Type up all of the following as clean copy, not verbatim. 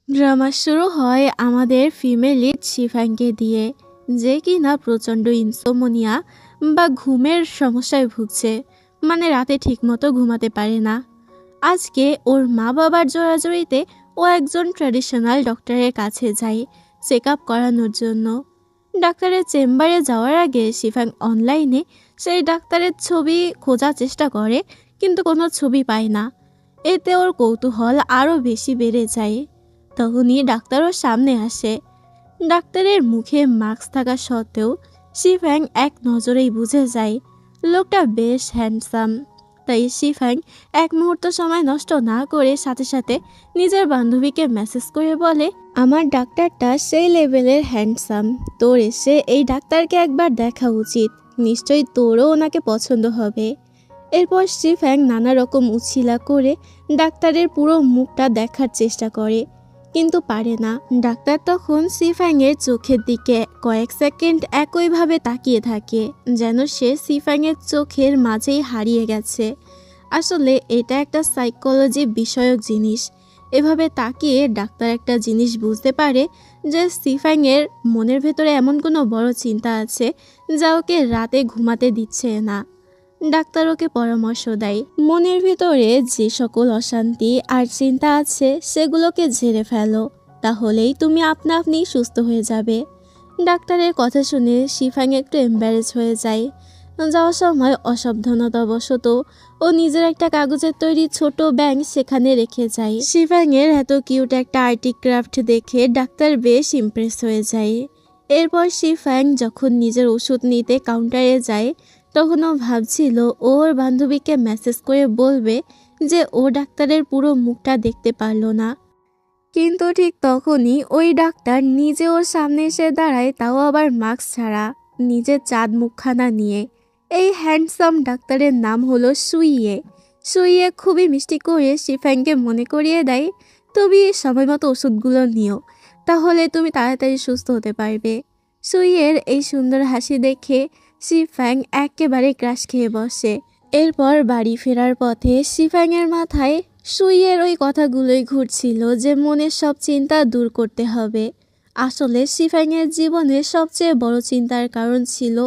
Drama শুরু হয় আমাদের ফিমেল লিড শিফাংকে দিয়ে, যে কিনা প্রচণ্ড ইনসোমনিয়া বা ঘুমের সমস্যায় ভুগছে। মানে রাতে ঠিকমতো ঘুমাতে পারে না। আজকে ওর মা বাবার জোরাজোরিতে ও একজন ট্র্যাডিশনাল ডক্টরের কাছে যায় চেক আপ করানোর জন্য। ডাক্তারের চেম্বারে যাওয়ার আগে শিফাং অনলাইনে সেই ডাক্তারের ছবি খোঁজার চেষ্টা করে, কিন্তু কোনো ছবি পায় না। এতে ওর কৌতূহল আরও বেশি বেড়ে যায়। তখনই ডাক্তার ওর সামনে আসে। ডাক্তারের মুখে মাস্ক থাকা সত্ত্বেও শিফাং এক নজরেই বুঝে যায় লোকটা বেশ হ্যান্ডসাম। তাই শিফাং এক মুহূর্ত সময় নষ্ট না করে সাথে সাথে নিজের বান্ধবীকে মেসেজ করে বলে, আমার ডাক্তারটা সেই লেভেলের হ্যান্ডসাম, তোর এসে এই ডাক্তারকে একবার দেখা উচিত, নিশ্চয়ই তোরও ওনাকে পছন্দ হবে। এরপর শিফাং নানা রকম উছিলা করে ডাক্তারের পুরো মুখটা দেখার চেষ্টা করে, কিন্তু পারে না। ডাক্তার তখন শিফাংয়ের চোখের দিকে কয়েক সেকেন্ড একইভাবে তাকিয়ে থাকে, যেন সে শিফাংয়ের চোখের মাঝেই হারিয়ে গেছে। আসলে এটা একটা সাইকোলজি বিষয়ক জিনিস। এভাবে তাকিয়ে ডাক্তার একটা জিনিস বুঝতে পারে যে শিফাংয়ের মনের ভেতরে এমন কোনো বড় চিন্তা আছে যা ওকে রাতে ঘুমাতে দিচ্ছে না। ডাক্তার ওকে পরামর্শ দেয়, মনের ভিতরে যে সকল অশান্তি আর চিন্তা আছে সেগুলোকে ঝেড়ে ফেলো, তাহলেই তুমি আপনা আপনি সুস্থ হয়ে যাবে। ডাক্তারের কথা শুনে শিফাং একটু এম্বারেজ হয়ে যায়। যাওয়ার সময় অসাবধানতাবশত ও নিজের একটা কাগজের তৈরি ছোট ব্যাগ সেখানে রেখে যায়। শিফাংয়ের এত কিউট একটা আর্টি ক্রাফট দেখে ডাক্তার বেশ ইমপ্রেস হয়ে যায়। এরপর শিফাং যখন নিজের ওষুধ নিতে কাউন্টারে যায়, তখন ও ভাবছিল ওর বান্ধবীকে মেসেজ করে বলবে যে ও ডাক্তারের পুরো মুখটা দেখতে পারল না। কিন্তু ঠিক তখনই ওই ডাক্তার নিজে ওর সামনে এসে দাঁড়ায়, তাও আবার মাস্ক ছাড়া, নিজের চাঁদ মুখখানা নিয়ে। এই হ্যান্ডসাম ডাক্তারের নাম হলো সুইয়ে। সুইয়ে খুবই মিষ্টি করে শিফাংকে মনে করিয়ে দেয়, তুমি সময় মতো ওষুধগুলো নিও, তাহলে তুমি তাড়াতাড়ি সুস্থ হতে পারবে। সুইয়ের এই সুন্দর হাসি দেখে শিফাং একেবারে ক্রাশ খেয়ে বসে। এরপর বাড়ি ফেরার পথে শিফাংয়ের মাথায় সুইয়ের ওই কথাগুলোই ঘুরছিল যে মনের সব চিন্তা দূর করতে হবে। আসলে শিফাংয়ের জীবনের সবচেয়ে বড় চিন্তার কারণ ছিল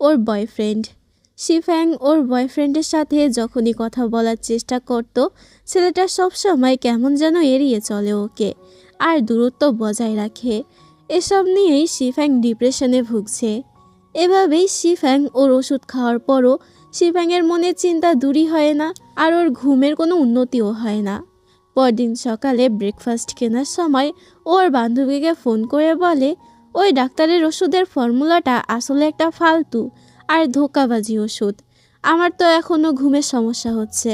ওর বয়ফ্রেন্ড। শিফাং ওর বয়ফ্রেন্ডের সাথে যখনই কথা বলার চেষ্টা করত, ছেলেটা সবসময় কেমন যেন এড়িয়ে চলে ওকে আর দূরত্ব বজায় রাখে। এসব নিয়েই শিফাং ডিপ্রেশনে ভুগছে। এভাবেই শিফাং ওর ওষুধ খাওয়ার পরও শিফাংয়ের মনের চিন্তা দূরই হয় না, আর ওর ঘুমের কোনো উন্নতিও হয় না। পরদিন সকালে ব্রেকফাস্ট কেনার সময় ওর বান্ধবীকে ফোন করে বলে, ওই ডাক্তারের ওষুধের ফর্মুলাটা আসলে একটা ফালতু আর ধোঁকাবাজি ওষুধ, আমার তো এখনও ঘুমের সমস্যা হচ্ছে।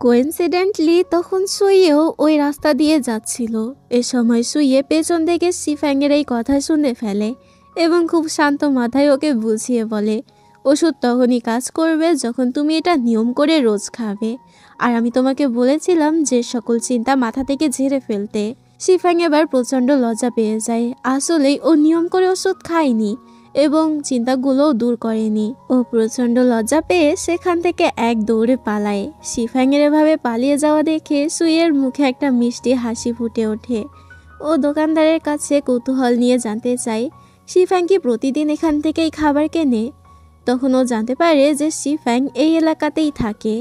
কোইন্সিডেন্টলি তখন সুইয়েও ওই রাস্তা দিয়ে যাচ্ছিল। এ সময় সুইয়ে পেছন থেকে শিফাংয়ের এই কথা শুনে ফেলে এবং খুব শান্ত মাথায় ওকে বুঝিয়ে বলে, ওষুধ তখনই কাজ করবে যখন তুমি এটা নিয়ম করে রোজ খাবে, আর আমি তোমাকে বলেছিলাম যে সকল চিন্তা মাথা থেকে ঝেড়ে ফেলতে। শিফাং এবার প্রচণ্ড লজ্জা পেয়ে যায়। আসলেই ও নিয়ম করে ওষুধ খায়নি এবং চিন্তাগুলোও দূর করেনি। ও প্রচণ্ড লজ্জা পেয়ে সেখান থেকে এক দৌড়ে পালায়। শিফাংয়ের এভাবে পালিয়ে যাওয়া দেখে সুইয়ের মুখে একটা মিষ্টি হাসি ফুটে ওঠে। ও দোকানদারের কাছে কৌতূহল নিয়ে জানতে চায় শিফাং কি প্রতিদিন এখান থেকেই খাবার কেনে। তখন ও জানতে পারে যে শিফাং এই এলাকাতেই থাকে।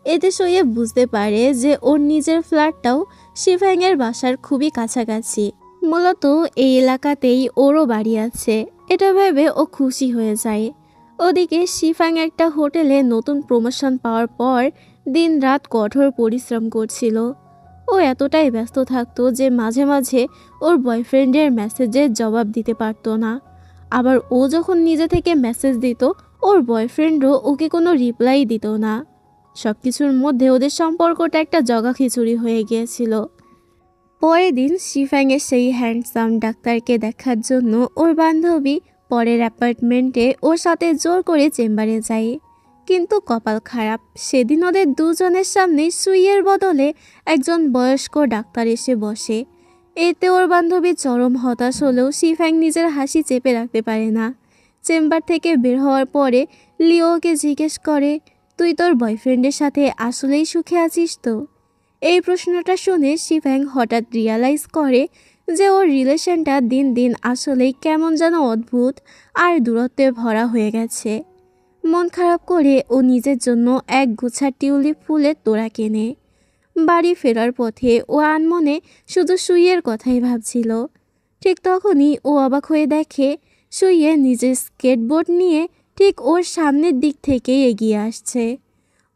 এতে সুইয়ে বুঝতে পারে যে ওর নিজের ফ্ল্যাটটাও শিফাংয়ের বাসার খুবই কাছাকাছি। মূলত এই এলাকাতেই ওরও বাড়ি আছে। এটা ভেবে ও খুশি হয়ে যায়। ওদিকে শিফাং একটা হোটেলে নতুন প্রমোশন পাওয়ার পর দিন রাত কঠোর পরিশ্রম করছিল। ও এতটাই ব্যস্ত থাকতো যে মাঝে মাঝে ওর বয়ফ্রেন্ডের মেসেজের জবাব দিতে পারতো না। আবার ও যখন নিজে থেকে মেসেজ দিত, ওর বয়ফ্রেন্ডও ওকে কোনো রিপ্লাই দিত না। সব কিছুর মধ্যে ওদের সম্পর্কটা একটা জগা খিচুড়ি হয়ে গিয়েছিল। পরের দিন শিফাংয়ের সেই হ্যান্ডসাম ডাক্তারকে দেখার জন্য ওর বান্ধবী পরের অ্যাপার্টমেন্টে ওর সাথে জোর করে চেম্বারে যায়। কিন্তু কপাল খারাপ, সেদিন ওদের দুজনের সামনে সুইয়ের বদলে একজন বয়স্ক ডাক্তার এসে বসে। এতে ওর বান্ধবী চরম হতাশ হলেও শিফাং নিজের হাসি চেপে রাখতে পারে না। চেম্বার থেকে বের হওয়ার পরে লিওকে জিজ্ঞেস করে, তুই তোর বয়ফ্রেন্ডের সাথে আসলেই সুখে আছিস তো? এই প্রশ্নটা শুনে শিফাং হঠাৎ রিয়ালাইজ করে যে ওর রিলেশনটা দিন দিন আসলেই কেমন যেন অদ্ভুত আর দূরত্বে ভরা হয়ে গেছে। মন খারাপ করে ও নিজের জন্য এক গুচ্ছা টিউলিপ ফুলের তোড়া কেনে। বাড়ি ফেরার পথে ও আনমনে শুধু সুইয়ের কথাই ভাবছিল। ঠিক তখনই ও অবাক হয়ে দেখে সুইয়ে নিজের স্কেটবোর্ড নিয়ে ঠিক ওর সামনের দিক থেকে এগিয়ে আসছে।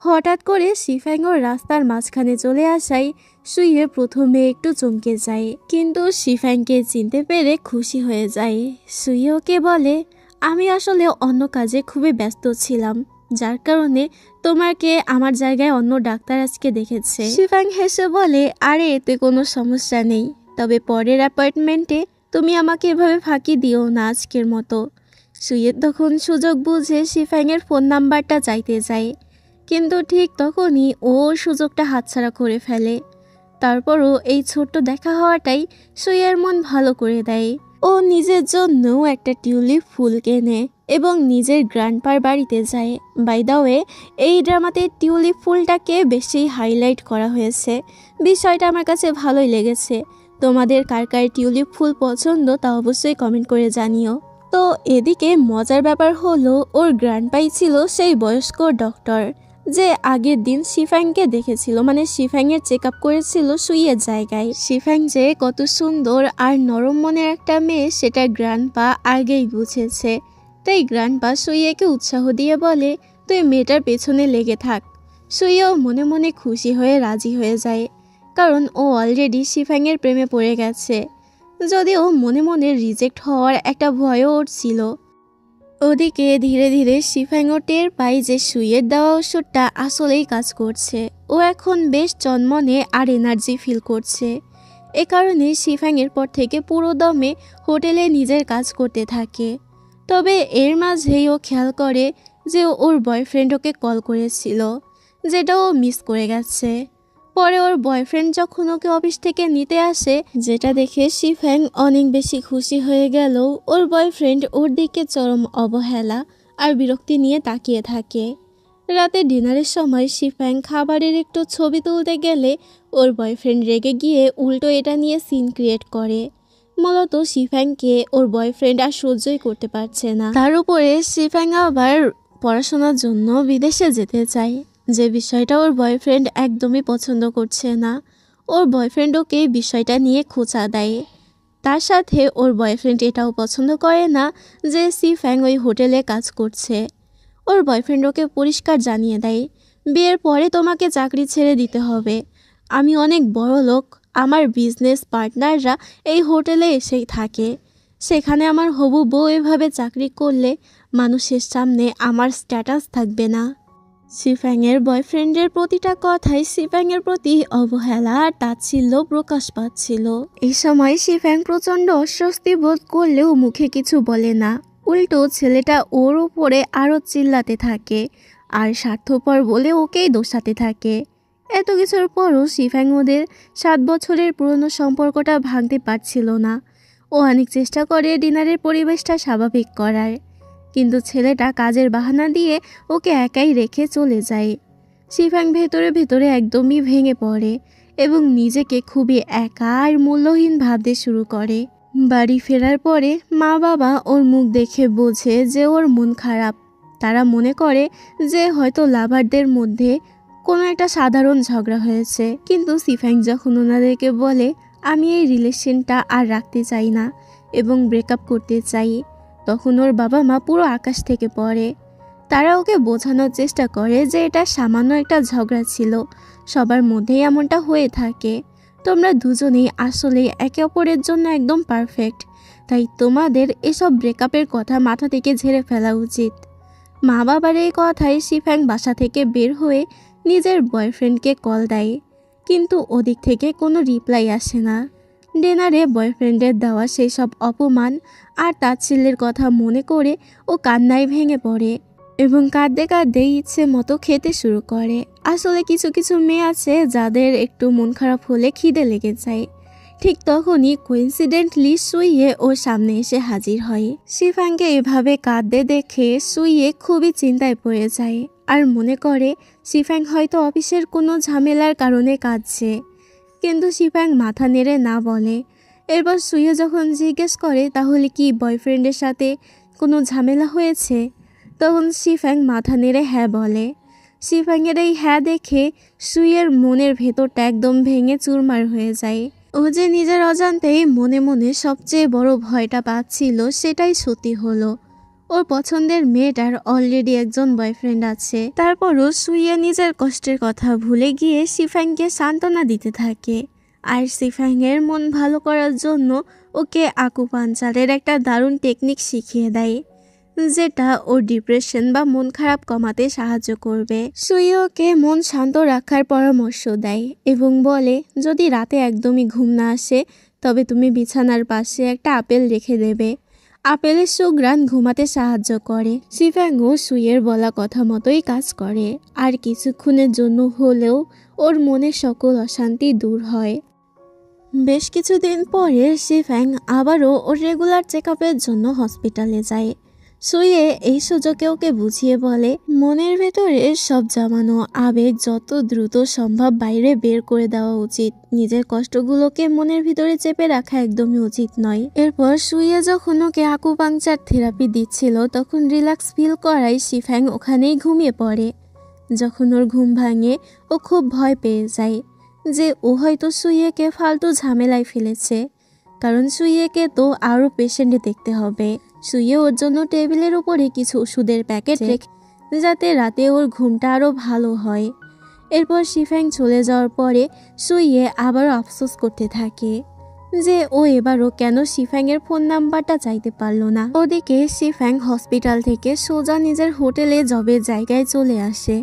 হঠাৎ করে শিফাং ওর রাস্তার মাঝখানে চলে আসায় সুইয়ে প্রথমে একটু চমকে যায়, কিন্তু শিফাংকে চিনতে পেরে খুশি হয়ে যায়। সুইয়ে ওকে বলে, আমি আসলে অন্য কাজে খুবই ব্যস্ত ছিলাম, যার কারণে তোমাকে আমার জায়গায় অন্য ডাক্তার আজকে দেখেছে। শিফাং হেসে বলে, আরে এতে কোনো সমস্যা নেই, তবে পরের অ্যাপয়েন্টমেন্টে তুমি আমাকে এভাবে ফাঁকি দিও না আজকের মতো। সুইয়ের তখন সুযোগ বুঝে শিফাংয়ের ফোন নাম্বারটা চাইতে যায়, কিন্তু ঠিক তখনই ও সুযোগটা হাতছাড়া করে ফেলে। তারপরও এই ছোট্ট দেখা হওয়াটাই সুইয়ের মন ভালো করে দেয়। ও নিজের জন্যও একটা টিউলিপ ফুল কেনে এবং নিজের গ্র্যান্ডপার বাড়িতে যায়। বাই দ্য ওয়ে, এই ড্রামাতে টিউলিপ ফুলটাকে বেশি হাইলাইট করা হয়েছে। বিষয়টা আমার কাছে ভালোই লেগেছে। তোমাদের কার কার টিউলিপ ফুল পছন্দ তা অবশ্যই কমেন্ট করে জানিও। তো এদিকে মজার ব্যাপার হলো ওর গ্র্যান্ডপাই ছিল সেই বয়স্ক ডক্টর যে আগের দিন শিফাংকে দেখেছিল, মানে শিফাংয়ের চেক আপ করেছিল সুইয়ের জায়গায়। শিফাং যে কত সুন্দর আর নরম মনের একটা মেয়ে সেটা গ্র্যান্ডপা আগেই বুঝেছে। তাই গ্র্যান্ডপা সুইয়েকে উৎসাহ দিয়ে বলে, তুই মেয়েটার পেছনে লেগে থাক। সুইয়েও মনে মনে খুশি হয়ে রাজি হয়ে যায়, কারণ ও অলরেডি শিফাংয়ের প্রেমে পড়ে গেছে, যদিও মনে মনে রিজেক্ট হওয়ার একটা ভয়ও ওর ছিল। ওদিকে ধীরে ধীরে শিফাংও টের পায় যে সুইয়ের দেওয়া ওষুধটা আসলেই কাজ করছে। ও এখন বেশ চনমনে আর এনার্জি ফিল করছে। এ কারণে শিফাংয়ের পর থেকে পুরো দমে হোটেলে নিজের কাজ করতে থাকে। তবে এর মাঝেই ও খেয়াল করে যে ওর বয়ফ্রেন্ড ওকে কল করেছিল, যেটা ও মিস করে গেছে। পরে ওর বয়ফ্রেন্ড যখন ওকে অফিস থেকে নিতে আসে, যেটা দেখে শিফাং অনেক বেশি খুশি হয়ে গেল। ওর বয়ফ্রেন্ড ওর দিকে চরম অবহেলা আর বিরক্তি নিয়ে তাকিয়ে থাকে। রাতে ডিনারের সময় শিফাং খাবারের একটু ছবি তুলতে গেলে ওর বয়ফ্রেন্ড রেগে গিয়ে উল্টো এটা নিয়ে সিন ক্রিয়েট করে। মূলত শিফাংকে ওর বয়ফ্রেন্ড আর সহ্যই করতে পারছে না। তার উপরে শিফাং আবার পড়াশোনার জন্য বিদেশে যেতে চায়, যে বিষয়টা ওর বয়ফ্রেন্ড একদমই পছন্দ করছে না। ওর বয়ফ্রেন্ড ওকে বিষয়টা নিয়ে খোঁচা দেয়। তার সাথে ওর বয়ফ্রেন্ড এটাও পছন্দ করে না যে শিফাং ওই হোটেলে কাজ করছে। ওর বয়ফ্রেন্ড ওকে পরিষ্কার জানিয়ে দেয়, বিয়ের পরে তোমাকে চাকরি ছেড়ে দিতে হবে। আমি অনেক বড় লোক, আমার বিজনেস পার্টনাররা এই হোটেলে এসেই থাকে। সেখানে আমার হবু বউ এভাবে চাকরি করলে মানুষের সামনে আমার স্ট্যাটাস থাকবে না। শিফাংয়ের বয়ফ্রেন্ডের প্রতিটা কথাই শিফাংয়ের প্রতি অবহেলা আর তাচ্ছিল্য প্রকাশ পাচ্ছিল। এই সময় শিফাং প্রচণ্ড অস্বস্তি বোধ করলেও মুখে কিছু বলে না। উল্টো ছেলেটা ওর উপরে আরও চিল্লাতে থাকে আর স্বার্থপর বলে ওকেই দোষাতে থাকে। এত কিছুর পরও শিফাং ওদের 7 বছরের পুরনো সম্পর্কটা ভাঙতে পারছিল না। ও অনেক চেষ্টা করে ডিনারের পরিবেশটা স্বাভাবিক করার, কিন্তু ছেলেটা কাজের বাহানা দিয়ে ওকে একাই রেখে চলে যায়। শিফাং ভেতরে ভেতরে একদমই ভেঙে পড়ে এবং নিজেকে খুবই একা আর মূল্যহীন ভাবতে শুরু করে। বাড়ি ফেরার পরে মা বাবা ওর মুখ দেখে বোঝে যে ওর মন খারাপ। তারা মনে করে যে হয়তো লাভারদের মধ্যে কোনো একটা সাধারণ ঝগড়া হয়েছে, কিন্তু শিফাং যখন ওনাদেরকে বলে, আমি এই রিলেশনটা আর রাখতে চাই না এবং ব্রেকআপ করতে চাই, তখন ওর বাবা মা পুরো আকাশ থেকে পড়ে। তারা ওকে বোঝানোর চেষ্টা করে যে এটা সামান্য একটা ঝগড়া ছিল, সবার মধ্যেই এমনটা হয়ে থাকে। তোমরা দুজনেই আসলে একে অপরের জন্য একদম পারফেক্ট, তাই তোমাদের এসব ব্রেকআপের কথা মাথা থেকে ঝেড়ে ফেলা উচিত। মা বাবার এই কথায় শিফাং বাসা থেকে বের হয়ে নিজের বয়ফ্রেন্ডকে কল দেয়, কিন্তু ওদিক থেকে কোনো রিপ্লাই আসে না। ডিনারে বয়ফ্রেন্ডের দেওয়া সেই সব অপমান আর তাচ্ছিল্যের কথা মনে করে ও কান্নায় ভেঙে পড়ে এবং কাঁদতে কাঁদতে ইচ্ছে মতো খেতে শুরু করে। আসলে কিছু কিছু মেয়ে আছে যাদের একটু মন খারাপ হলে খিদে লেগে যায়। ঠিক তখনই কোইন্সিডেন্টলি সুইয়ে ওর সামনে এসে হাজির হয়। শিফাংকে এভাবে কাঁদতে দেখে সুইয়ে খুবই চিন্তায় পড়ে যায় আর মনে করে শিফাং হয়তো অফিসের কোনো ঝামেলার কারণে কাঁদছে, কিন্তু শিফাং মাথা নেড়ে না বলে। এরপর সুইয়ে যখন জিজ্ঞেস করে তাহলে কি বয়ফ্রেন্ডের সাথে কোনো ঝামেলা হয়েছে, তখন শিফাং মাথা নেড়ে হ্যাঁ বলে। শিফাংয়ের এই হ্যাঁ দেখে সুইয়ের মনের ভেতরটা একদম ভেঙে চুরমার হয়ে যায়। ও যে নিজের অজান্তেই মনে মনে সবচেয়ে বড় ভয়টা পাচ্ছিল সেটাই সত্যি হলো। ওর পছন্দের মেয়েটার অলরেডি একজন বয়ফ্রেন্ড আছে। তারপরও সুইয়ে নিজের কষ্টের কথা ভুলে গিয়ে শিফাংকে সান্ত্বনা দিতে থাকে, আর শিফাংয়ের মন ভালো করার জন্য ওকে আকুপাঞ্চারের একটা দারুণ টেকনিক শিখিয়ে দেয়, যেটা ওর ডিপ্রেশন বা মন খারাপ কমাতে সাহায্য করবে। সুইয়ে ওকে মন শান্ত রাখার পরামর্শ দেয় এবং বলে যদি রাতে একদমই ঘুম না আসে তবে তুমি বিছানার পাশে একটা আপেল রেখে দেবে। আপেলের সুঘ্রাণ ঘুমাতে সাহায্য করে। শিফাংও সুইয়ের বলা কথা মতোই কাজ করে, আর কিছুক্ষণের জন্য হলেও ওর মনের সকল অশান্তি দূর হয়। বেশ কিছুদিন পরে শিফাং আবারও ওর রেগুলার চেক আপের জন্য হসপিটালে যায়। সুইয়ে এই সুযোগে ওকে বুঝিয়ে বলে মনের ভেতরে সব জমানো আবেগ যত দ্রুত সম্ভব বাইরে বের করে দেওয়া উচিত। নিজের কষ্টগুলোকে মনের ভিতরে চেপে রাখা একদমই উচিত নয়। এরপর সুইয়ে যখন ওকে আকুপাংচার থেরাপি দিচ্ছিল তখন রিল্যাক্স ফিল করায় শিফাং ওখানেই ঘুমিয়ে পড়ে। যখন ওর ঘুম ভাঙে ও খুব ভয় পেয়ে যায় যে ও হয়তো সুইয়েকে ফালতু ঝামেলায় ফেলেছে, কারণ সুইয়েকে তো আরও পেশেন্টে দেখতে হবে। সুইয়ে ওর জন্য টেবিলের উপরে কিছু ওষুধের প্যাকেট রেখে যাতে রাতে ওর ঘুমটা আরও ভালো হয়। এরপর শিফাং চলে যাওয়ার পরে সুইয়ে আবারও আফসোস করতে থাকে যে ও এবারও কেন শিফাংয়ের ফোন নাম্বারটা চাইতে পারলো না। ওদিকে শিফাং হসপিটাল থেকে সোজা নিজের হোটেলে জবের জায়গায় চলে আসে।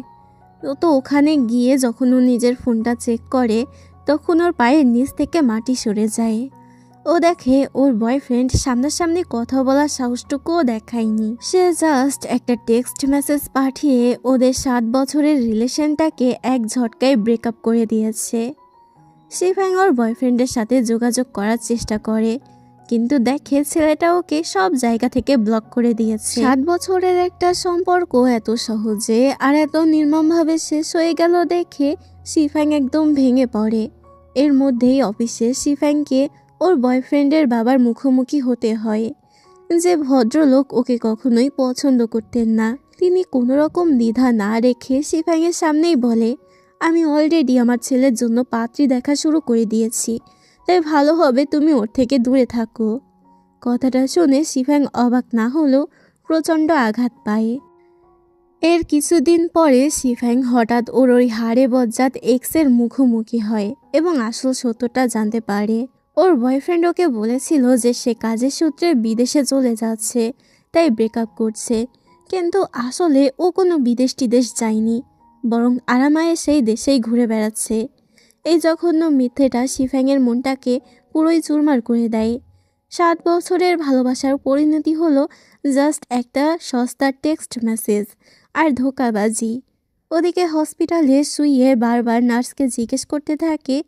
তো ওখানে গিয়ে যখন ও নিজের ফোনটা চেক করে তখন ওর পায়ের নিচ থেকে মাটি সরে যায়। ও দেখে ওর বয়ফ্রেন্ড সামনাসামনি কথা বলার সাহসটুকুও দেখায়নি। সে জাস্ট একটা টেক্সট মেসেজ পাঠিয়ে ওদের 7 বছরের রিলেশনটাকে এক ঝটকায় ব্রেকআপ করে দিয়েছে। শিফাং ওর বয়ফ্রেন্ডের সাথে যোগাযোগ করার চেষ্টা করে, কিন্তু দেখে ছেলেটা ওকে সব জায়গা থেকে ব্লক করে দিয়েছে। 7 বছরের একটা সম্পর্ক এত সহজে আর এত নির্মমভাবে শেষ হয়ে গেল দেখে শিফাং একদম ভেঙে পড়ে। এর মধ্যেই অফিসে শিফাংকে ওর বয়ফ্রেন্ডের বাবার মুখোমুখি হতে হয়, যে ভদ্রলোক ওকে কখনোই পছন্দ করতেন না। তিনি কোনো রকম দ্বিধা না রেখে শিফাংয়ের সামনেই বলে আমি অলরেডি আমার ছেলের জন্য পাত্রী দেখা শুরু করে দিয়েছি, তাই ভালো হবে তুমি ওর থেকে দূরে থাকো। কথাটা শুনে শিফাং অবাক না হলেও প্রচণ্ড আঘাত পায়। এর কিছুদিন পরে শিফাং হঠাৎ ওর ওই হাড়ে বজ্জাত এক্সের মুখোমুখি হয় এবং আসল সত্যটা জানতে পারে। ওর বয়ফ্রেন্ড ওকে বলেছিল যে সে কাজের সূত্রে বিদেশে চলে যাচ্ছে, তাই ব্রেকআপ করছে, কিন্তু আসলে ও কোনো বিদেশ টিদেশ যায়নি, বরং আরামায়ে সেই দেশেই ঘুরে বেড়াচ্ছে। এই জঘন্য মিথ্যেটা শিফাংয়ের মনটাকে পুরোই চুরমার করে দেয়। 7 বছরের ভালোবাসার পরিণতি হলো জাস্ট একটা সস্তার টেক্সট মেসেজ আর ধোঁকাবাজি। ওদিকে হসপিটালে শুয়ে বারবার নার্সকে জিজ্ঞেস করতে থাকে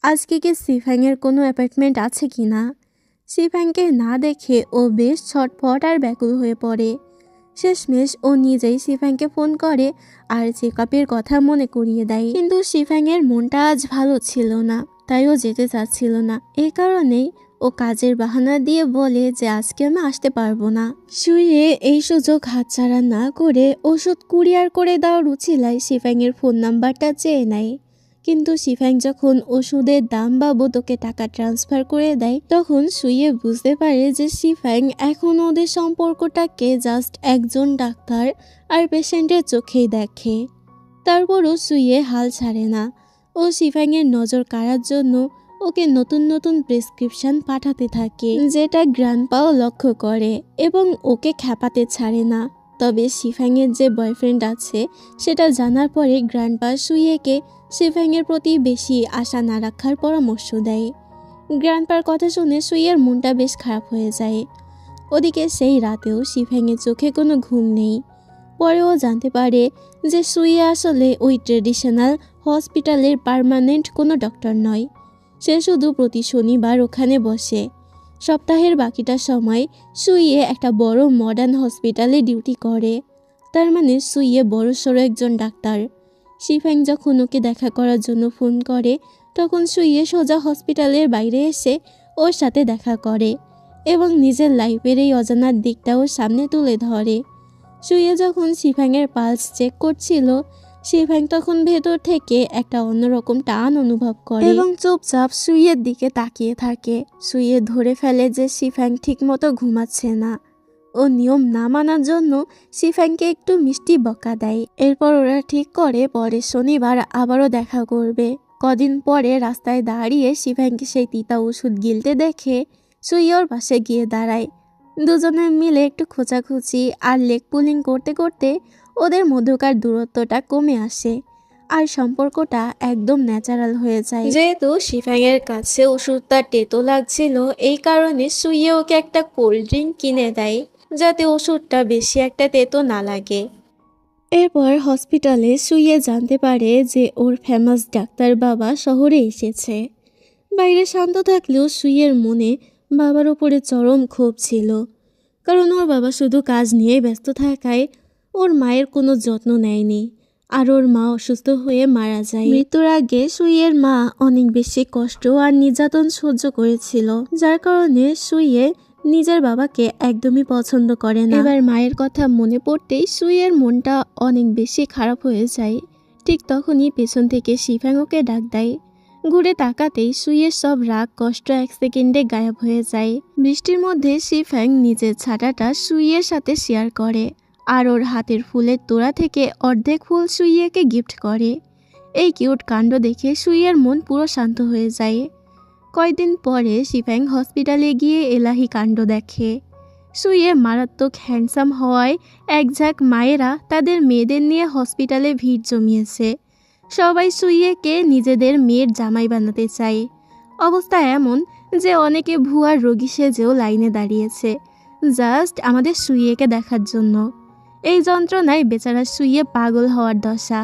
আজকে কি শিফাংয়ের কোনো অ্যাপয়েন্টমেন্ট আছে কি না। শিফাংকে না দেখে ও বেশ ছটফট আর ব্যাকুল হয়ে পড়ে। শেষমেশ ও নিজেই শিফাংকে ফোন করে আর চেকআপের কথা মনে করিয়ে দেয়, কিন্তু শিফাংয়ের মনটা আজ ভালো ছিল না, তাই ও যেতে চাচ্ছিল না। এই কারণেই ও কাজের বাহানা দিয়ে বলে যে আজকে আমি আসতে পারবো না। শুয়ে এই সুযোগ হাতছাড়া না করে ওষুধ কুরিয়ার করে দেওয়ার উছিলায় শিফাংয়ের ফোন নাম্বারটা চেয়ে নেয়, কিন্তু শিফাং যখন ওষুধের দাম বাবদ ওকে টাকা ট্রান্সফার করে দেয় তখন শুয়ে বুঝতে পারে যে শিফাং এখন ওদের সম্পর্কটাকে জাস্ট একজন ডাক্তার আর পেশেন্টের চোখেই দেখে। তারপরও শুয়ে হাল ছাড়ে না। ও শিফাংয়ের নজর কাড়ার জন্য ওকে নতুন নতুন প্রেসক্রিপশন পাঠাতে থাকে, যেটা গ্র্যান্ডপাও লক্ষ্য করে এবং ওকে খেপাতে ছাড়ে না। তবে শিফাংয়ের যে বয়ফ্রেন্ড আছে সেটা জানার পরে গ্র্যান্ডপা শুয়েকে শিফাংয়ের প্রতি বেশি আশা না রাখার পরামর্শ দেয়। গ্র্যান্ডপার কথা শুনে শুয়ের মনটা বেশ খারাপ হয়ে যায়। ওদিকে সেই রাতেও শিফাংয়ের চোখে কোনো ঘুম নেই। পরেও জানতে পারে যে শুয়ে আসলে ওই ট্রেডিশনাল হসপিটালের পার্মানেন্ট কোনো ডক্টর নয়, সে শুধু প্রতি শনিবার ওখানে বসে। সপ্তাহের বাকিটা সময় শুয়ে একটা বড় মডার্ন হসপিটালে ডিউটি করে। তার মানে সুইয়ে বড়সড় একজন ডাক্তার। শিফাং যখন ওকে দেখা করার জন্য ফোন করে তখন সুইয়ে সোজা হসপিটালের বাইরে এসে ওর সাথে দেখা করে এবং নিজের লাইফের এই অজানার দিকটা ওর সামনে তুলে ধরে। সুইয়ে যখন শিফাংয়ের পালস চেক করছিল শিফাং তখন ভেতর থেকে একটা অন্যরকম টান অনুভব করে এবং চুপচাপ সুইয়ের দিকে তাকিয়ে থাকে। সুইয়ে ধরে ফেলে যে শিফাং ঠিকমতো ঘুমাচ্ছে না। ও নিয়ম না মানার জন্য শিফাংকে একটু মিষ্টি বকা দেয়। এরপর ওরা ঠিক করে পরের শনিবার আবারও দেখা করবে। কদিন পরে রাস্তায় দাঁড়িয়ে শিফাংকে সেই তিতা ওষুধ গিলতে দেখে সুইয়ে ওর পাশে গিয়ে দাঁড়ায়। দুজনে মিলে একটু খোঁচাখুচি আর লেগ পুলিং করতে করতে ওদের মধ্যকার দূরত্বটা কমে আসে আর সম্পর্কটা একদম ন্যাচারাল হয়ে যায়। যেহেতু শিফাংয়ের কাছে ওষুধটা তেতো লাগছিল এই কারণে সুইয়ে ওকে একটা কোল্ড ড্রিঙ্ক কিনে দেয় যাতে ওষুধটা বেশি একটা তেতো না লাগে। এরপর হসপিটালে সুইয়ে জানতে পারে যে ওর ফেমাস ডাক্তার বাবা শহরে এসেছে। বাইরে শান্ত থাকলেও সুইয়ের মনে বাবার উপরে চরম ক্ষোভ ছিল, কারণ ওর বাবা শুধু কাজ নিয়ে ব্যস্ত থাকায় ওর মায়ের কোনো যত্ন নেয়নি আর ওর মা অসুস্থ হয়ে মারা যায়। মৃত্যুর আগে সুইয়ের মা অনেক বেশি কষ্ট আর নির্যাতন সহ্য করেছিল, যার কারণে সুইয়ে নিজের বাবাকে একদমই পছন্দ করে না। এবার মায়ের কথা মনে পড়তেই সুইয়ের মনটা অনেক বেশি খারাপ হয়ে যায়। ঠিক তখনই পেছন থেকে শিফাং ওকে ডাক দেয়। ঘুরে তাকাতেই সুইয়ের সব রাগ কষ্ট এক সেকেন্ডে গায়েব হয়ে যায়। বৃষ্টির মধ্যে শিফাং নিজের ছাতাটা সুইয়ের সাথে শেয়ার করে আর ওর হাতের ফুলের তোড়া থেকে অর্ধেক ফুল সুইয়েকে গিফট করে। এই কিউট কাণ্ড দেখে সুইয়ের মন পুরো শান্ত হয়ে যায়। কয়েকদিন পরে শিফাং হসপিটালে গিয়ে এলাহি কাণ্ড দেখে। সুইয়ে মারাত্মক হ্যান্ডসাম হওয়ায় একঝাঁক মায়েরা তাদের মেয়েদের নিয়ে হসপিটালে ভিড় জমিয়েছে। সবাই সুইয়েকে নিজেদের মেয়ের জামাই বানাতে চায়। অবস্থা এমন যে অনেকে ভুয়া রোগী সেজেও লাইনে দাঁড়িয়েছে জাস্ট আমাদের সুইয়েকে দেখার জন্য। এই যন্ত্রণায় বেচারা সুইয়ে পাগল হওয়ার দশা।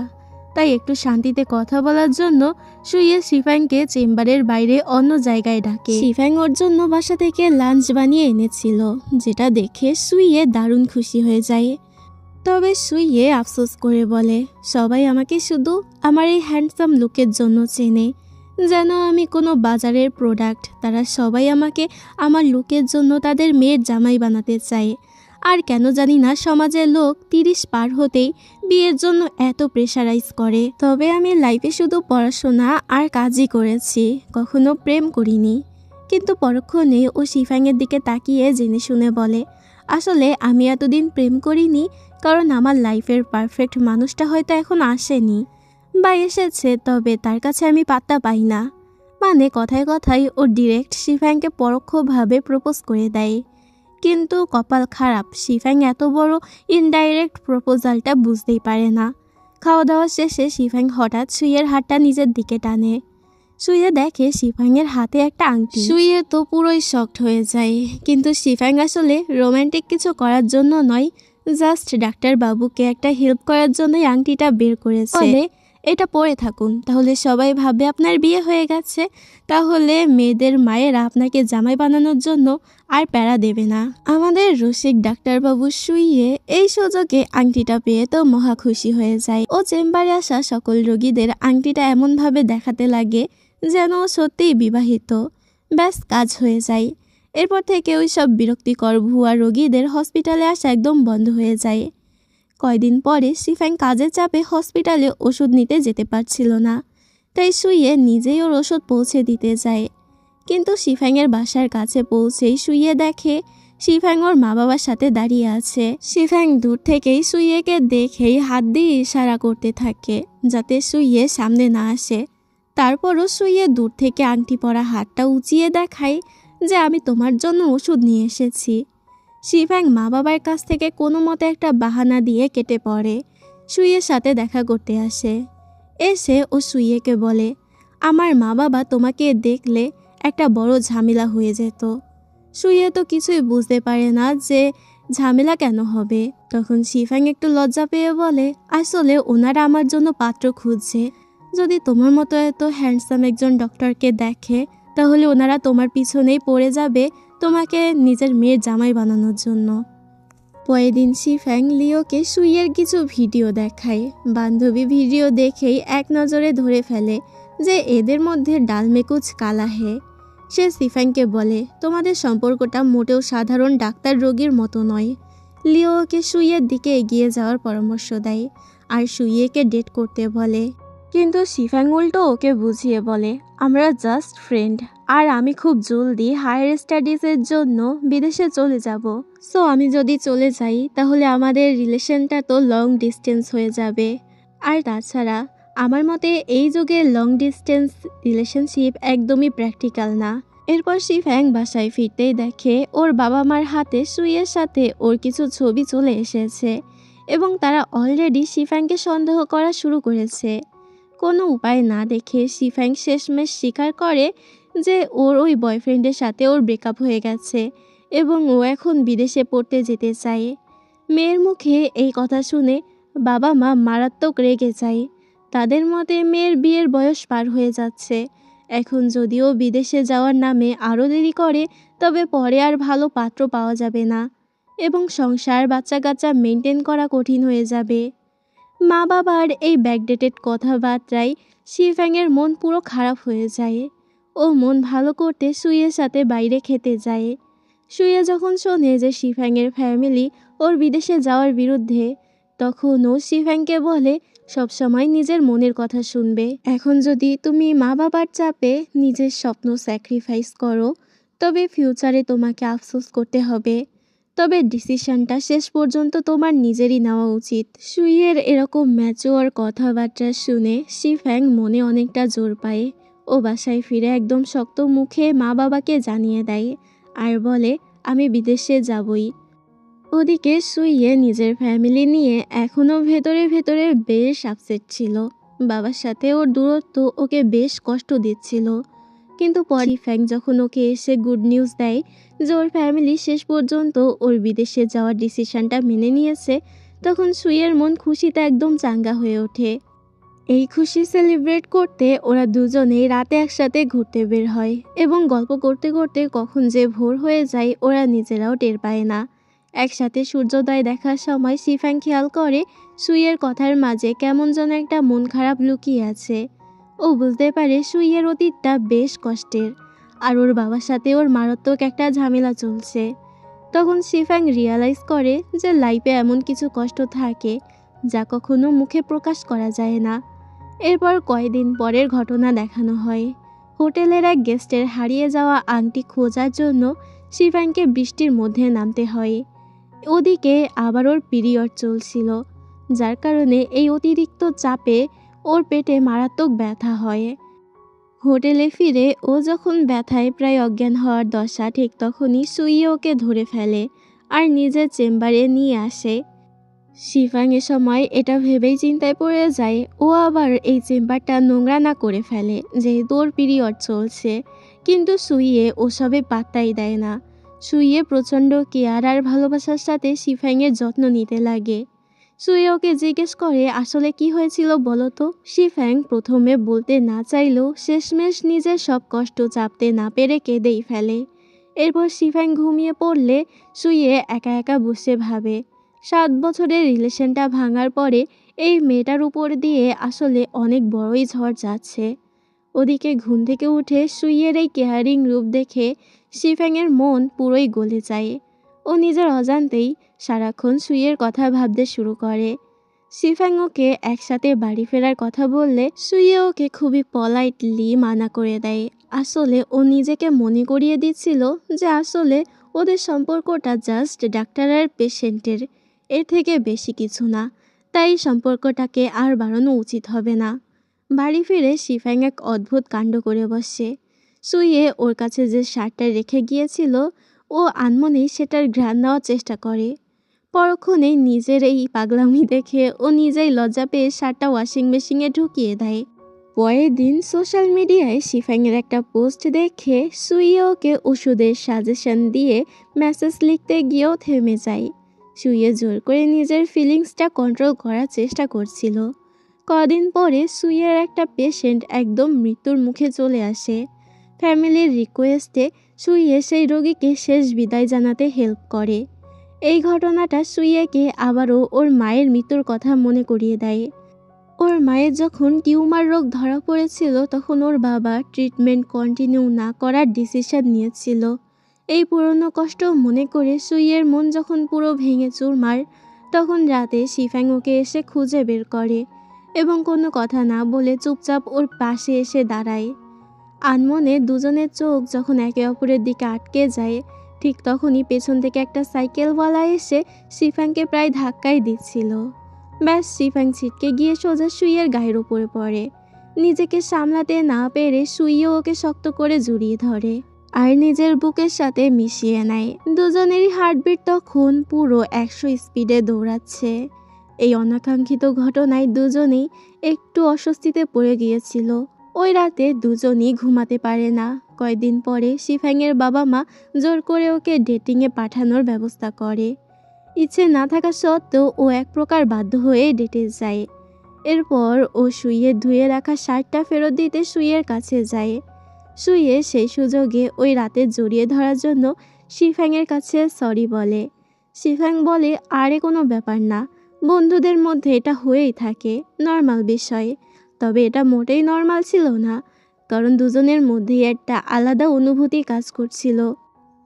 তাই একটু শান্তিতে কথা বলার জন্য সুইয়ে শিফাংকে চেম্বারের বাইরে অন্য জায়গায় ডাকে। শিফাং ওর জন্য বাসা থেকে লাঞ্চ বানিয়ে এনেছিল, যেটা দেখে সুইয়ে দারুণ খুশি হয়ে যায়। তবে সুইয়ে আফসোস করে বলে, সবাই আমাকে শুধু আমার এই হ্যান্ডসাম লুকের জন্য চেনে, যেন আমি কোনো বাজারের প্রোডাক্ট। তারা সবাই আমাকে আমার লুকের জন্য তাদের মেয়ের জামাই বানাতে চায়। আর কেন জানি না সমাজের লোক 30 পার হতেই বিয়ের জন্য এত প্রেশারাইজ করে। তবে আমি লাইফে শুধু পড়াশোনা আর কাজই করেছি, কখনো প্রেম করিনি। কিন্তু পরক্ষণে ও শিফাংয়ের দিকে তাকিয়ে জেনে শুনে বলে, আসলে আমি এতদিন প্রেম করিনি কারণ আমার লাইফের পারফেক্ট মানুষটা হয়তো এখন আসেনি বা এসেছে, তবে তার কাছে আমি পাত্তা পাই না। মানে কথায় কথায় ও ডিরেক্ট শিফাংকে পরোক্ষভাবে প্রপোজ করে দেয়। কিন্তু কপাল খারাপ, শিফাং এত বড় ইনডাইরেক্ট প্রপোজালটা বুঝতেই পারে না। খাওয়া দাওয়া শেষে শিফাং হঠাৎ সুইয়ের হাতটা নিজের দিকে টানে। সুইয়ে দেখে শিফাংয়ের হাতে একটা আংটি। সুইয়ে তো পুরোই শকড হয়ে যায়, কিন্তু শিফাং আসলে রোমান্টিক কিছু করার জন্য নয়, জাস্ট ডাক্তার বাবুকে একটা হেল্প করার জন্যই আংটিটা বের করেছে। এটা পরে থাকুন, তাহলে সবাই ভাবে আপনার বিয়ে হয়ে গেছে, তাহলে মেয়েদের মায়েরা আপনাকে জামাই বানানোর জন্য আর প্যারা দেবে না। আমাদের রসিক ডাক্তারবাবু সুইয়ে এই সুযোগে আংটিটা পেয়ে তো মহা খুশি হয়ে যায়। ও চেম্বারে আসা সকল রোগীদের আংটিটা এমনভাবে দেখাতে লাগে যেন ও সত্যিই বিবাহিত। ব্যাস কাজ হয়ে যায়। এরপর থেকে ওই সব বিরক্তিকর ভুয়া রোগীদের হসপিটালে আসা একদম বন্ধ হয়ে যায়। কয়দিন পরে শিফাং কাজের চাপে হসপিটালে ওষুধ নিতে যেতে পারছিল না, তাই সুইয়ে নিজেই ওর ওষুধ পৌঁছে দিতে যায়। কিন্তু শিফাংয়ের বাসার কাছে পৌঁছেই সুইয়ে দেখে শিফাং ওর মা বাবার সাথে দাঁড়িয়ে আছে। শিফাং দূর থেকেই সুইয়েকে দেখেই হাত দিয়ে ইশারা করতে থাকে যাতে সুইয়ে সামনে না আসে। তারপরও সুইয়ে দূর থেকে আংটি পরা হাতটা উঁচিয়ে দেখায় যে আমি তোমার জন্য ওষুধ নিয়ে এসেছি। শিফাং মা বাবার কাছ থেকে কোনো মতে একটা বাহানা দিয়ে কেটে পড়ে সুইয়ের সাথে দেখা করতে আসে। এসে ও সুইয়েকে বলে, আমার মা বাবা তোমাকে দেখলে একটা বড় ঝামেলা হয়ে যেত। সুইয়ে তো কিছুই বুঝতে পারে না যে ঝামেলা কেন হবে। তখন শিফাং একটু লজ্জা পেয়ে বলে, আসলে ওনারা আমার জন্য পাত্র খুঁজছে। যদি তোমার মতো এত হ্যান্ডসাম একজন ডক্টরকে দেখে তাহলে ওনারা তোমার পিছনেই পড়ে যাবে তোমাকে নিজের মেয়ের জামাই বানানোর জন্য। পরের দিন শিফ্যাং লিওকে সুইয়ের কিছু ভিডিও দেখায়। বান্ধবী ভিডিও দেখেই এক নজরে ধরে ফেলে যে এদের মধ্যে ডালমেকুচ কালা হে। সে শিফ্যাংকে বলে, তোমাদের সম্পর্কটা মোটেও সাধারণ ডাক্তার রোগীর মতো নয়। লিও ওকে সুইয়ের দিকে এগিয়ে যাওয়ার পরামর্শ দেয় আর সুইয়েকে ডেট করতে বলে, কিন্তু শিফ্যাং উল্টো ওকে বুঝিয়ে বলে, আমরা জাস্ট ফ্রেন্ড, আর আমি খুব জলদি হায়ার স্টাডিজের জন্য বিদেশে চলে যাব। সো আমি যদি চলে যাই তাহলে আমাদের রিলেশনটা তো লং ডিস্টেন্স হয়ে যাবে। আর তাছাড়া আমার মতে এই যুগে লং ডিস্টেন্স রিলেশনশিপ একদমই প্র্যাকটিক্যাল না। এরপর শিফ্যাং বাসায় ফিরতেই দেখে ওর বাবা মার হাতে সুইয়ের সাথে ওর কিছু ছবি চলে এসেছে এবং তারা অলরেডি শিফ্যাংকে সন্দেহ করা শুরু করেছে। কোনো উপায় না দেখে শিফ্যাং শেষমেশ স্বীকার করে যে ওর ওই বয়ফ্রেন্ডের সাথে ওর ব্রেকআপ হয়ে গেছে এবং ও এখন বিদেশে পড়তে যেতে চায়। মেয়ের মুখে এই কথা শুনে বাবা মা মারাত্মক রেগে যায়। তাদের মতে মেয়ের বিয়ের বয়স পার হয়ে যাচ্ছে, এখন যদিও বিদেশে যাওয়ার নামে আরও দেরি করে তবে পরে আর ভালো পাত্র পাওয়া যাবে না এবং সংসার বাচ্চা কাচ্চা মেনটেন করা কঠিন হয়ে যাবে। মা বাবার এই ব্যাকডেটেড কথাবার্তায় শিফ্যাংয়ের মন পুরো খারাপ হয়ে যায়। ও মন ভালো করতে সুইয়ের সাথে বাইরে খেতে যায়। সুইয়ে যখন শোনে যে শিফ্যাংয়ের ফ্যামিলি ওর বিদেশে যাওয়ার বিরুদ্ধে, তখন ও শিফ্যাংকে বলে সবসময় নিজের মনের কথা শুনবে। এখন যদি তুমি মা বাবার চাপে নিজের স্বপ্ন স্যাক্রিফাইস করো তবে ফিউচারে তোমাকে আফসোস করতে হবে, তবে ডিসিশনটা শেষ পর্যন্ত তোমার নিজেরই নেওয়া উচিত। সুইয়ের এরকম ম্যাচিওর কথাবার্তা শুনে শিফ্যাং মনে অনেকটা জোর পায়। ও বাসায় ফিরে একদম শক্ত মুখে মা বাবাকে জানিয়ে দেয় আর বলে, আমি বিদেশে যাবই। ওদিকে সুইয়ে নিজের ফ্যামিলি নিয়ে এখনও ভেতরে ভেতরে বেশ আপসেট ছিল। বাবার সাথে ওর দূরত্ব ওকে বেশ কষ্ট দিচ্ছিল, কিন্তু পরে ফ্যাং যখন ওকে এসে গুড নিউজ দেয় যে ওর ফ্যামিলি শেষ পর্যন্ত ওর বিদেশে যাওয়ার ডিসিশনটা মেনে নিয়েছে, তখন সুইয়ের মন খুশিতে একদম চাঙ্গা হয়ে ওঠে। এই খুশি সেলিব্রেট করতে ওরা দুজনেই রাতে একসাথে ঘুরতে বের হয় এবং গল্প করতে করতে কখন যে ভোর হয়ে যায় ওরা নিজেরাও টের পায় না। একসাথে সূর্যোদয় দেখার সময় শিফ্যাং খেয়াল করে সুইয়ের কথার মাঝে কেমন যেন একটা মন খারাপ লুকিয়ে আছে। ও বুঝতে পারে সুইয়ের অতীতটা বেশ কষ্টের আর ওর বাবার সাথে ওর মারাত্মক একটা ঝামেলা চলছে। তখন শিফ্যাং রিয়ালাইজ করে যে লাইফে এমন কিছু কষ্ট থাকে যা কখনো মুখে প্রকাশ করা যায় না। এরপর কয়েকদিন পরের ঘটনা দেখানো হয়। হোটেলের এক গেস্টের হারিয়ে যাওয়া আংটি খোঁজার জন্য শিফ্যাংকে বৃষ্টির মধ্যে নামতে হয়। ওদিকে আবার ওর পিরিয়ড চলছিল, যার কারণে এই অতিরিক্ত চাপে ওর পেটে মারাত্মক ব্যথা হয়। হোটেলে ফিরে ও যখন ব্যথায় প্রায় অজ্ঞান হওয়ার দশা, ঠিক তখনই সুইয়ে ওকে ধরে ফেলে আর নিজের চেম্বারে নিয়ে আসে। শিফ্যাং এ সময় এটা ভেবেই চিন্তায় পড়ে যায় ও আবার এই চেম্বারটা নোংরা না করে ফেলে যেহেতু ওর পিরিয়ড চলছে, কিন্তু সুইয়ে ওসবে পাত্তাই দেয় না। সুইয়ে প্রচণ্ড কেয়ার আর ভালোবাসার সাথে শিফ্যাংয়ের যত্ন নিতে লাগে। সুইয়ে ওকে জিজ্ঞেস করে, আসলে কি হয়েছিল বলো তো? শিফ্যাং প্রথমে বলতে না চাইলেও শেষমেশ নিজের সব কষ্ট চাপতে না পেরে কেঁদেই ফেলে। এরপর শিফ্যাং ঘুমিয়ে পড়লে সুইয়ে একা একা বসে ভাবে 7 বছরের রিলেশনটা ভাঙার পরে এই মেয়েটার উপর দিয়ে আসলে অনেক বড়ই ঝড় যাচ্ছে। ওদিকে ঘুম থেকে উঠে সুইয়ের এই কেয়ারিং রূপ দেখে শিফ্যাংয়ের মন পুরোই গলে যায়। ও নিজের অজান্তেই সারাক্ষণ সুইয়ের কথা ভাবতে শুরু করে। শিফ্যাং ওকে একসাথে বাড়ি ফেরার কথা বললে সুইয়ে ওকে খুবই পলাইটলি মানা করে দেয়। আসলে ও নিজেকে মনে করিয়ে দিচ্ছিল যে আসলে ওদের সম্পর্কটা জাস্ট ডাক্তার আর পেশেন্টের, এর থেকে বেশি কিছু না, তাই সম্পর্কটাকে আর বাড়ানো উচিত হবে না। বাড়ি ফিরে শিফ্যাং এক অদ্ভুত কাণ্ড করে বসে। সুইয়ে ওর কাছে যে শার্টটা রেখে গিয়েছিল ও আনমনেই সেটার ঘ্রাণ নেওয়ার চেষ্টা করে। পরক্ষণেই নিজের এই পাগলামি দেখে ও নিজেই লজ্জা পেয়ে শার্টটা ওয়াশিং মেশিনে ঢুকিয়ে দেয়। পরের দিন সোশ্যাল মিডিয়ায় শিফ্যাংয়ের একটা পোস্ট দেখে সুইয়ে ওকে ওষুধের সাজেশন দিয়ে মেসেজ লিখতে গিয়েও থেমে যায়। সুইয়ে জোর করে নিজের ফিলিংসটা কন্ট্রোল করার চেষ্টা করছিল। কদিন পরে সুইয়ের একটা পেশেন্ট একদম মৃত্যুর মুখে চলে আসে। ফ্যামিলির রিকোয়েস্টে সুইয়ে সেই রোগীকে শেষ বিদায় জানাতে হেল্প করে এই ঘটনাটা সুইয়েকে আবারও ওর মায়ের মৃত্যুর কথা মনে করিয়ে দেয়। ওর মায়ের যখন টিউমার রোগ ধরা পড়েছিল তখন ওর বাবা ট্রিটমেন্ট কন্টিনিউ না করার ডিসিশন নিয়েছিল। এই পুরনো কষ্ট মনে করে সুইয়ের মন যখন পুরো ভেঙে চুরমার, তখন রাতে শিফাং ওকে এসে খুঁজে বের করে এবং কোনো কথা না বলে চুপচাপ ওর পাশে এসে দাঁড়ায়। আনমনে দুজনের চোখ যখন একে অপরের দিকে আটকে যায়, ঠিক তখনই পেছন থেকে একটা সাইকেলওয়ালা এসে শিফাংকে প্রায় ধাক্কাই দিচ্ছিল। ব্যাস শিফাং ছিটকে গিয়ে সোজা সুইয়ের গায়ের উপরে পড়ে। নিজেকে সামলাতে না পেরে সুইও ওকে শক্ত করে জড়িয়ে ধরে আর নিজের বুকের সাথে মিশিয়ে নেয়। দুজনেরই হার্টবিট তখন পুরো 100 স্পিডে দৌড়াচ্ছে। এই অনাকাঙ্ক্ষিত ঘটনায় দুজনেই একটু অস্বস্তিতে পড়ে গিয়েছিল। ওই রাতে দুজনই ঘুমাতে পারে না। কয়েকদিন পরে শিফাংয়ের বাবা মা জোর করে ওকে ডেটিংয়ে পাঠানোর ব্যবস্থা করে। ইচ্ছে না থাকা সত্ত্বেও ও এক প্রকার বাধ্য হয়ে ডেটে যায়। এরপর ও সুইয়ের ধুয়ে রাখা শার্টটা ফেরত দিতে সুইয়ের কাছে যায়। সুইয়ে সেই সুযোগে ওই রাতে জড়িয়ে ধরার জন্য শিফাংয়ের কাছে সরি বলে। শিফাং বলে আরে কোনো ব্যাপার না, বন্ধুদের মধ্যে এটা হয়েই থাকে, নর্মাল বিষয়। তবে এটা মোটেই নর্মাল ছিল না, কারণ দুজনের মধ্যেই একটা আলাদা অনুভূতি কাজ করছিল।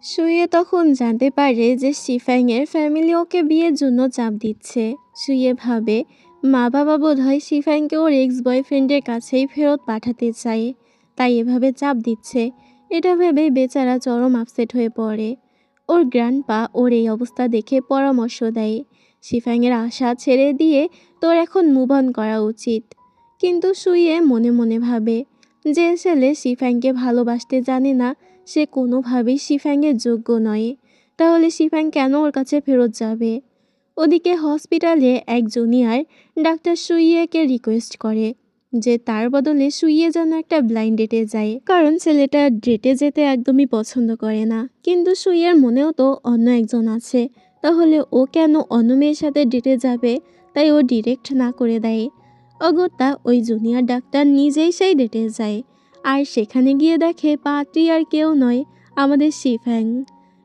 সুইয়ে তখন জানতে পারে যে শিফাংয়ের ফ্যামিলি ওকে বিয়ের জন্য চাপ দিচ্ছে। সুইয়ে ভাবে মা বাবা বোধহয় শিফাংকে ওর এক্স বয়ফ্রেন্ডের কাছেই ফেরত পাঠাতে চায়, তাই এভাবে চাপ দিচ্ছে। এটা ভেবে বেচারা চরম আপসেট হয়ে পড়ে। ওর গ্র্যান্ডপা ওর এই অবস্থা দেখে পরামর্শ দেয়, শিফাংয়ের আশা ছেড়ে দিয়ে তোর এখন মুভ অন করা উচিত। কিন্তু সুইয়ে মনে মনে ভাবে যে ছেলে শিফাংকে ভালোবাসতে জানে না, সে কোনোভাবেই শিফাংয়ের যোগ্য নয়। তাহলে শিফাং কেন ওর কাছে ফেরত যাবে? ওদিকে হসপিটালে এক জুনিয়র ডাক্তার সুইয়েকে রিকোয়েস্ট করে যে তার বদলে সুইয়ে যেন একটা ব্লাইন্ড ডেটে যায়, কারণ ছেলেটা ডেটে যেতে একদমই পছন্দ করে না। কিন্তু সুইয়ের মনেও তো অন্য একজন আছে, তাহলে ও কেন অন্য মেয়ের সাথে ডেটে যাবে? তাই ও ডিরেক্ট না করে দেয়। অগত্যা ওই জুনিয়র ডাক্তার নিজেই সেই ডেটে যায়, আর সেখানে গিয়ে দেখে পাত্রী আর কেউ নয়, আমাদের শিফাং।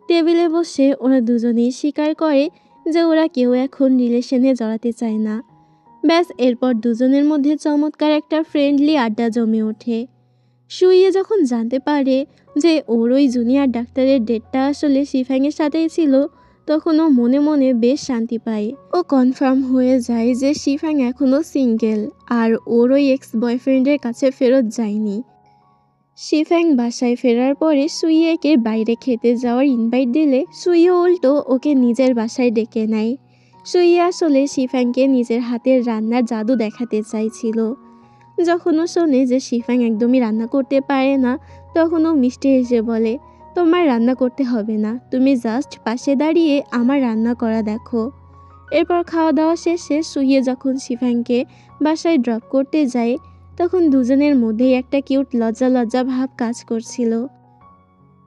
টেবিলে বসে ওরা দুজনেই স্বীকার করে যে ওরা কেউ এখন রিলেশনে জড়াতে চায় না। ব্যাস এরপর দুজনের মধ্যে চমৎকার একটা ফ্রেন্ডলি আড্ডা জমে ওঠে। সুইয়ে যখন জানতে পারে যে ওর ওই জুনিয়র ডাক্তারের ডেটটা আসলে শিফাংয়ের সাথেই ছিল, তখন ও মনে মনে বেশ শান্তি পায়। ও কনফার্ম হয়ে যায় যে শিফাং এখনও সিঙ্গেল আর ওর ওই এক্স বয়ফ্রেন্ডের কাছে ফেরত যায়নি। শিফাং বাসায় ফেরার পরে সুইয়েকে বাইরে খেতে যাওয়ার ইনভাইট দিলে সুইয়ে উল্টো ওকে নিজের বাসায় ডেকে নেয়। সুইয়ে আসলে শিফাংকে নিজের হাতের রান্নার জাদু দেখাতে চাইছিল। যখন ও শোনে যে শিফাং একদমই রান্না করতে পারে না, তখন ও মিষ্টি হেসে বলে, তোমার রান্না করতে হবে না, তুমি জাস্ট পাশে দাঁড়িয়ে আমার রান্না করা দেখো। এরপর খাওয়া দাওয়া শেষে সুইয়ে যখন শিফাংকে বাসায় ড্রপ করতে যায়, তখন দুজনের মধ্যেই একটা কিউট লজ্জা লজ্জা ভাব কাজ করছিল।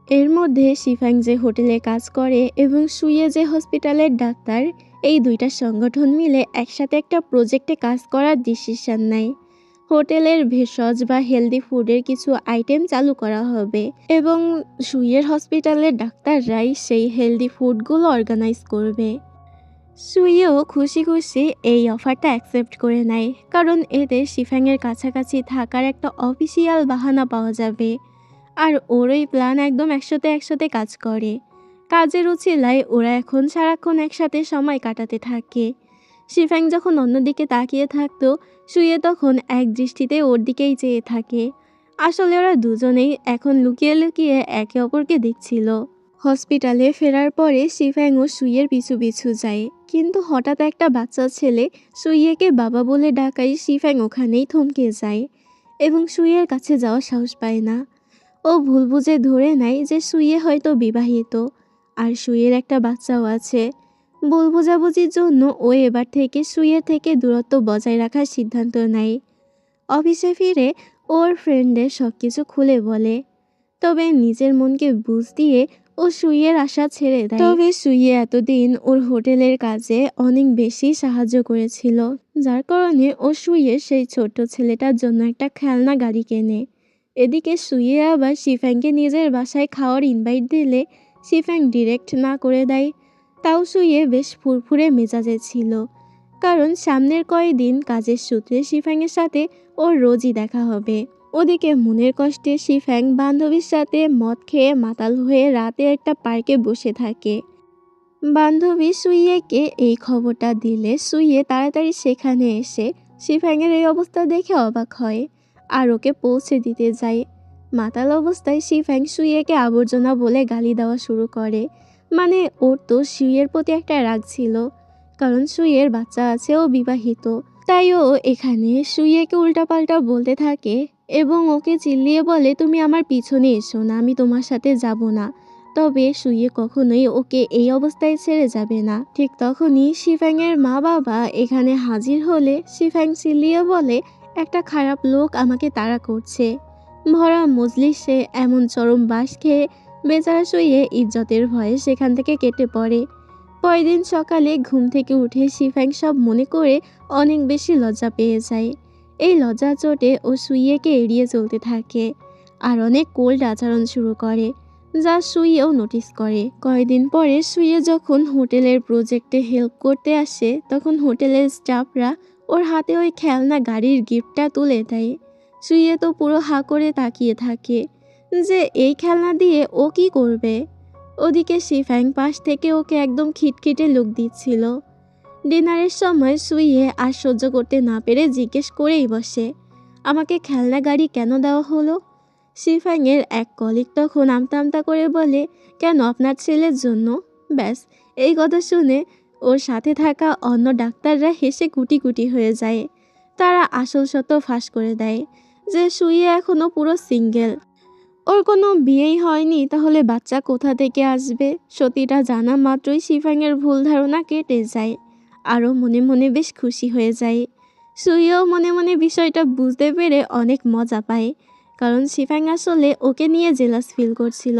এর মধ্যে শিফাং যে হোটেলে কাজ করে এবং সুইয়ে যে হসপিটালের ডাক্তার, এই দুইটা সংগঠন মিলে একসাথে একটা প্রজেক্টে কাজ করার ডিসিশন নেয়। হোটেলের ভেষজ বা হেলদি ফুডের কিছু আইটেম চালু করা হবে এবং সুইয়ের হসপিটালের ডাক্তাররাই সেই হেলদি ফুডগুলো অর্গানাইজ করবে। সুইও খুশি খুশি এই অফারটা অ্যাকসেপ্ট করে নেয়, কারণ এতে শিফাংয়ের কাছাকাছি থাকার একটা অফিসিয়াল বাহানা পাওয়া যাবে। আর ওর ওই প্ল্যান একদম 100-তে কাজ করে। কাজের উছিলায় ওরা এখন সারাক্ষণ একসাথে সময় কাটাতে থাকে। শিফাং যখন অন্যদিকে তাকিয়ে থাকতো, সুইয়ে তখন এক দৃষ্টিতে ওর দিকেই চেয়ে থাকে। আসলে ওরা দুজনেই এখন লুকিয়ে লুকিয়ে একে অপরকে দেখছিল। হসপিটালে ফেরার পরে শিফাং ও সুইয়ের পিছু পিছু যায়, কিন্তু হঠাৎ একটা বাচ্চা ছেলে সুইয়েকে বাবা বলে ডাকাই শিফাং ওখানেই থমকে যায় এবং সুইয়ের কাছে যাওয়ার সাহস পায় না। ও ভুল বুঝে ধরে নেয় যে সুইয়ে হয়তো বিবাহিত আর সুইয়ের একটা বাচ্চাও আছে। ভুল বোঝাবুঝির জন্য ও এবার থেকে সুইয়ের থেকে দূরত্ব বজায় রাখার সিদ্ধান্ত নেয়। অফিসে ফিরে ওর ফ্রেন্ডদের সব কিছু খুলে বলে, তবে নিজের মনকে বুঝ দিয়ে ও সুইয়ের আশা ছেড়ে দেয়। তবে সুইয়ে এতদিন ওর হোটেলের কাজে অনেক বেশি সাহায্য করেছিল, যার কারণে ও সুইয়ের সেই ছোট ছেলেটার জন্য একটা খেলনা গাড়ি কেনে। এদিকে সুইয়ে আবার শিফাংকে নিজের বাসায় খাওয়ার ইনভাইট দিলে শিফাং ডিরেক্ট না করে দেয়, তাও শুয়ে বেশ ফুরফুরে মেজাজে ছিল, কারণ সামনের কয়েকদিন কাজের সূত্রে শিফাংয়ের সাথে ওর রোজই দেখা হবে। ওদিকে মনের কষ্টে শিফাং বান্ধবীর সাথে মদ খেয়ে মাতাল হয়ে রাতে একটা পার্কে বসে থাকে। বান্ধবী সুইয়েকে এই খবরটা দিলে সুইয়ে তাড়াতাড়ি সেখানে এসে শিফাংয়ের এই অবস্থা দেখে অবাক হয় আর ওকে পৌঁছে দিতে যায়। মাতাল অবস্থায় শিফাং সুইয়েকে আবর্জনা বলে গালি দেওয়া শুরু করে। মানে ওর তো সুইয়ের প্রতি একটা রাগ ছিল, কারণ সুইয়ের বাচ্চা আছে, ও বিবাহিত। তাই ও এখানে সুইয়েকে উল্টাপাল্টা বলতে থাকে এবং ওকে চিল্লিয়ে বলে, তুমি আমার পিছনে এসো না, আমি তোমার সাথে যাব না। তবে সুইয়ে কখনোই ওকে এই অবস্থায় ছেড়ে যাবে না। ঠিক তখনই শিফাংয়ের মা বাবা এখানে হাজির হলে শিফাং চিল্লিয়ে বলে, একটা খারাপ লোক আমাকে তাড়া করছে। ভরা মজলিসে এমন চরম বাস খেয়ে বেচারা শুয়ে ইজ্জতের ভয়ে সেখান থেকে কেটে পড়ে। পরের দিন সকালে ঘুম থেকে উঠে শিফাং সব মনে করে অনেক বেশি লজ্জা পেয়ে যায়। এই লজ্জা চোটে ও সুইয়েকে এড়িয়ে চলতে থাকে আর অনেক কোল্ড আচরণ শুরু করে, যা সুইয়েও নোটিস করে। কয়েকদিন পরে সুইয়ে যখন হোটেলের প্রজেক্টে হেল্প করতে আসে তখন হোটেলের স্টাফরা ওর হাতে ওই খেলনা গাড়ির গিফটটা তুলে দেয়। সুইয়ে তো পুরো হা করে তাকিয়ে থাকে যে এই খেলনা দিয়ে ও কি করবে। ওদিকে শিফাং পাশ থেকে ওকে একদম খিটখিটে লুক দিচ্ছিল। ডিনারের সময় সুইয়ে আর সহ্য করতে না পেরে জিজ্ঞেস করেই বসে, আমাকে খেলনা গাড়ি কেন দেওয়া হলো? শিফাংয়ের এক কলিগ তখন আমতা আমতা করে বলে, কেন, আপনার ছেলের জন্য? ব্যাস, এই কথা শুনে ওর সাথে থাকা অন্য ডাক্তাররা হেসে কুটি কুটি হয়ে যায়। তারা আসল সত্য ফাঁস করে দেয় যে সুইয়ে এখনো পুরো সিঙ্গেল, ওর কোনো বিয়েই হয়নি, তাহলে বাচ্চা কোথা থেকে আসবে? সত্যিটা জানা মাত্রই শিফাংয়ের ভুল ধারণা কেটে যায়। আরও মনে মনে বেশ খুশি হয়ে যায়। সুইও মনে মনে বিষয়টা বুঝতে পেরে অনেক মজা পায়, কারণ শিফাং আসলে ওকে নিয়ে জেলাস ফিল করছিল।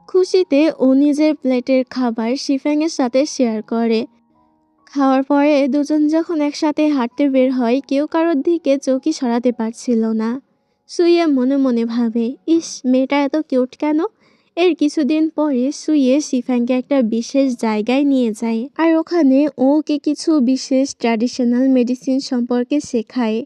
খুশিতে ও নিজের প্লেটের খাবার শিফাংয়ের সাথে শেয়ার করে। খাওয়ার পরে দুজন যখন একসাথে হাঁটতে বের হয় কেউ কারোর দিকে চোখই সরাতে পারছিল না। সুইয়ে মনে মনে ভাবে, ইস, মেয়েটা এত কিউট কেন? এর কিছুদিন পরে সুইয়ে শিফাংকে একটা বিশেষ জায়গায় নিয়ে যায় আর ওখানে ওকে কিছু বিশেষ ট্র্যাডিশনাল মেডিসিন সম্পর্কে শেখায়।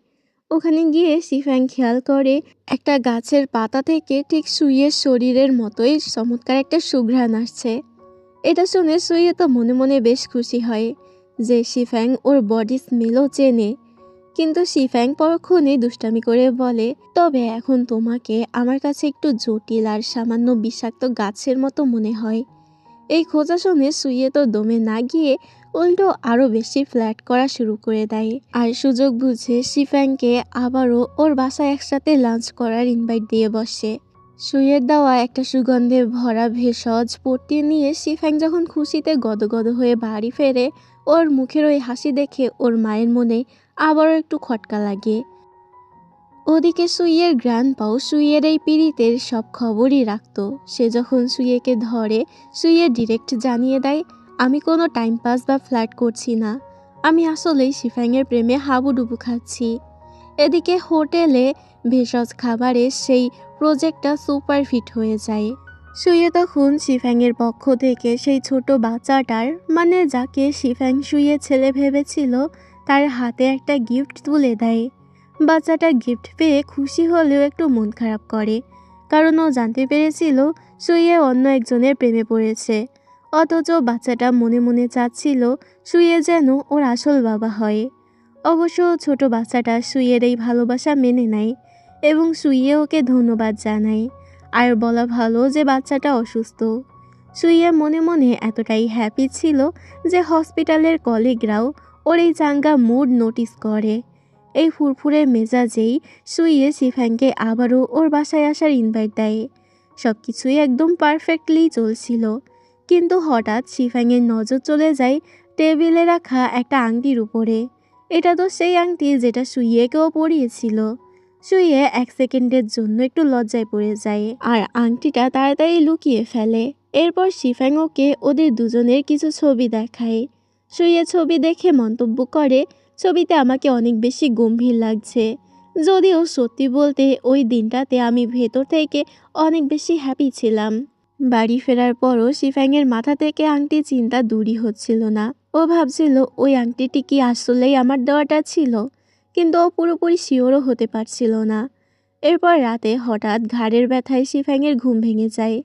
ওখানে গিয়ে শিফাং খেয়াল করে একটা গাছের পাতা থেকে ঠিক সুইয়ের শরীরের মতোই চমৎকার একটা সুঘ্রাণ আসছে। এটা শুনে সুইয়ে তো মনে মনে বেশ খুশি হয় যে শিফাং ওর বডি স্মেলও চেনে। কিন্তু শিফাং পরক্ষণে দুষ্টামি করে বলে, তবে এখন তোমাকে আমার কাছে একটু জটিল আর সামান্য বিষাক্ত গাছের মতো মনে হয়। এই খোঁজা শুনে সুইয়ে তো দমে না গিয়ে উল্টো আরও বেশি ফ্ল্যাট করা শুরু করে দেয় আর সুযোগ বুঝে শিফাংকে আবারও ওর বাসায় একসাথে লাঞ্চ করার ইনভাইট দিয়ে বসে। সুইয়ের দেওয়া একটা সুগন্ধে ভরা ভেষজ পট্টি নিয়ে শিফাং যখন খুশিতে গদগদ হয়ে বাড়ি ফেরে ওর মুখের ওই হাসি দেখে ওর মায়ের মনে আবারও একটু খটকা লাগে। ওদিকে সুইয়ের গ্র্যান্ডপাও সুইয়ের এই পীড়িতের সব খবরই রাখত। সে যখন সুইয়েকে ধরে সুইয়ে ডিরেক্ট জানিয়ে দেয়, আমি কোনো টাইম পাস বা ফ্ল্যাট করছি না, আমি আসলেই শিফাংয়ের প্রেমে হাবুডুবু খাচ্ছি। এদিকে হোটেলে ভেষজ খাবারের সেই প্রজেক্টটা সুপার ফিট হয়ে যায়। সুইয়ে তখন শিফাংয়ের পক্ষ থেকে সেই ছোট বাচ্চাটার, মানে যাকে শিফাং সুইয়ে ছেলে ভেবেছিল, তার হাতে একটা গিফট তুলে দেয়। বাচ্চাটা গিফট পেয়ে খুশি হলেও একটু মন খারাপ করে, কারণ ও জানতে পেরেছিল সুইয়ে অন্য একজনের প্রেমে পড়েছে। অথচ বাচ্চাটা মনে মনে চাচ্ছিল সুইয়ে যেন ওর আসল বাবা হয়। অবশ্য ছোট বাচ্চাটা সুইয়ের এই ভালোবাসা মেনে নেয় এবং সুইয়ে ওকে ধন্যবাদ জানায় আর বলা ভালো যে বাচ্চাটা অসুস্থ। সুইয়ে মনে মনে এতটাই হ্যাপি ছিল যে হসপিটালের কলিগরাও ওর এই চাঙ্গা মুড নোটিস করে। এই ফুরফুরে মেজাজেই সুইয়ে শিফাংকে আবারও ওর বাসায় আসার ইনভাইট দেয়। সব কিছুই একদম পারফেক্টলি চলছিল, কিন্তু হঠাৎ শিফাংয়ের নজর চলে যায় টেবিলে রাখা একটা আংটির উপরে। এটা তো সেই আংটি যেটা সুইয়েকেও পরিয়েছিল। সুইয়ে এক সেকেন্ডের জন্য একটু লজ্জায় পড়ে যায় আর আংটিটা তাড়াতাড়ি লুকিয়ে ফেলে। এরপর শিফাং ওকে ওদের দুজনের কিছু ছবি দেখায়। সুইয়ে ছবি দেখে মন্তব্য করে, ছবিতে আমাকে অনেক বেশি গম্ভীর লাগছে। যদিও সত্যি বলতে ওই দিনটাতে আমি ভেতর থেকে অনেক বেশি হ্যাপি ছিলাম। বাড়ি ফেরার পরও শিফাংয়ের মাথা থেকে আংটি চিন্তা দূরই হচ্ছিল না। ও ভাবছিল ওই আংটিটি কি আসলেই আমার দেওয়াটা ছিল, কিন্তু ও পুরোপুরি শিওরও হতে পারছিল না। এরপর রাতে হঠাৎ ঘাড়ের ব্যথায় শিফাংয়ের ঘুম ভেঙে যায়।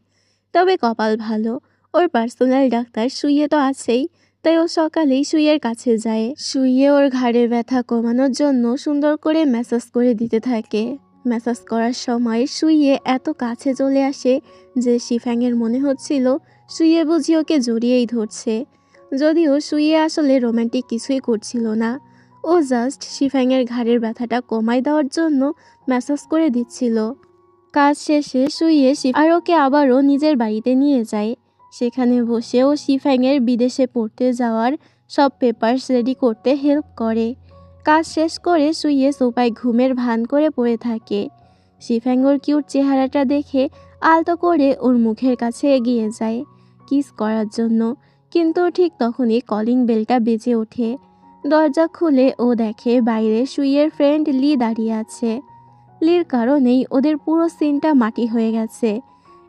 তবে কপাল ভালো, ওর পার্সোনাল ডাক্তার সুইয়ে তো আছেই, তাই ও সকালেই সুইয়ের কাছে যায়। সুইয়ে ওর ঘাড়ের ব্যথা কমানোর জন্য সুন্দর করে ম্যাসাজ করে দিতে থাকে। ম্যাসাজ করার সময় সুইয়ে এত কাছে চলে আসে যে শিফাংয়ের মনে হচ্ছিল সুইয়ে বুঝি ওকে জড়িয়েই ধরছে, যদিও সুইয়ে আসলে রোমান্টিক কিছুই করছিল না। ও জাস্ট শিফাংয়ের ঘাড়ের ব্যথাটা কমায় দেওয়ার জন্য ম্যাসাজ করে দিচ্ছিল। কাজ শেষে সুইয়ে আর ওকে আবারও নিজের বাড়িতে নিয়ে যায়। সেখানে বসে ও শিফাংয়ের বিদেশে পড়তে যাওয়ার সব পেপারস রেডি করতে হেল্প করে। কাজ শেষ করে সুইয়ে সোফায় ঘুমের ভান করে পড়ে থাকে। শিফাং ওর কিউট চেহারাটা দেখে আলতো করে ওর মুখের কাছে এগিয়ে যায় কিস করার জন্য, কিন্তু ঠিক তখনই কলিং বেলটা বেজে ওঠে। দরজা খুলে ও দেখে বাইরে সুইয়ের ফ্রেন্ড লি দাঁড়িয়ে আছে। লির কারণেই ওদের পুরো সিনটা মাটি হয়ে গেছে।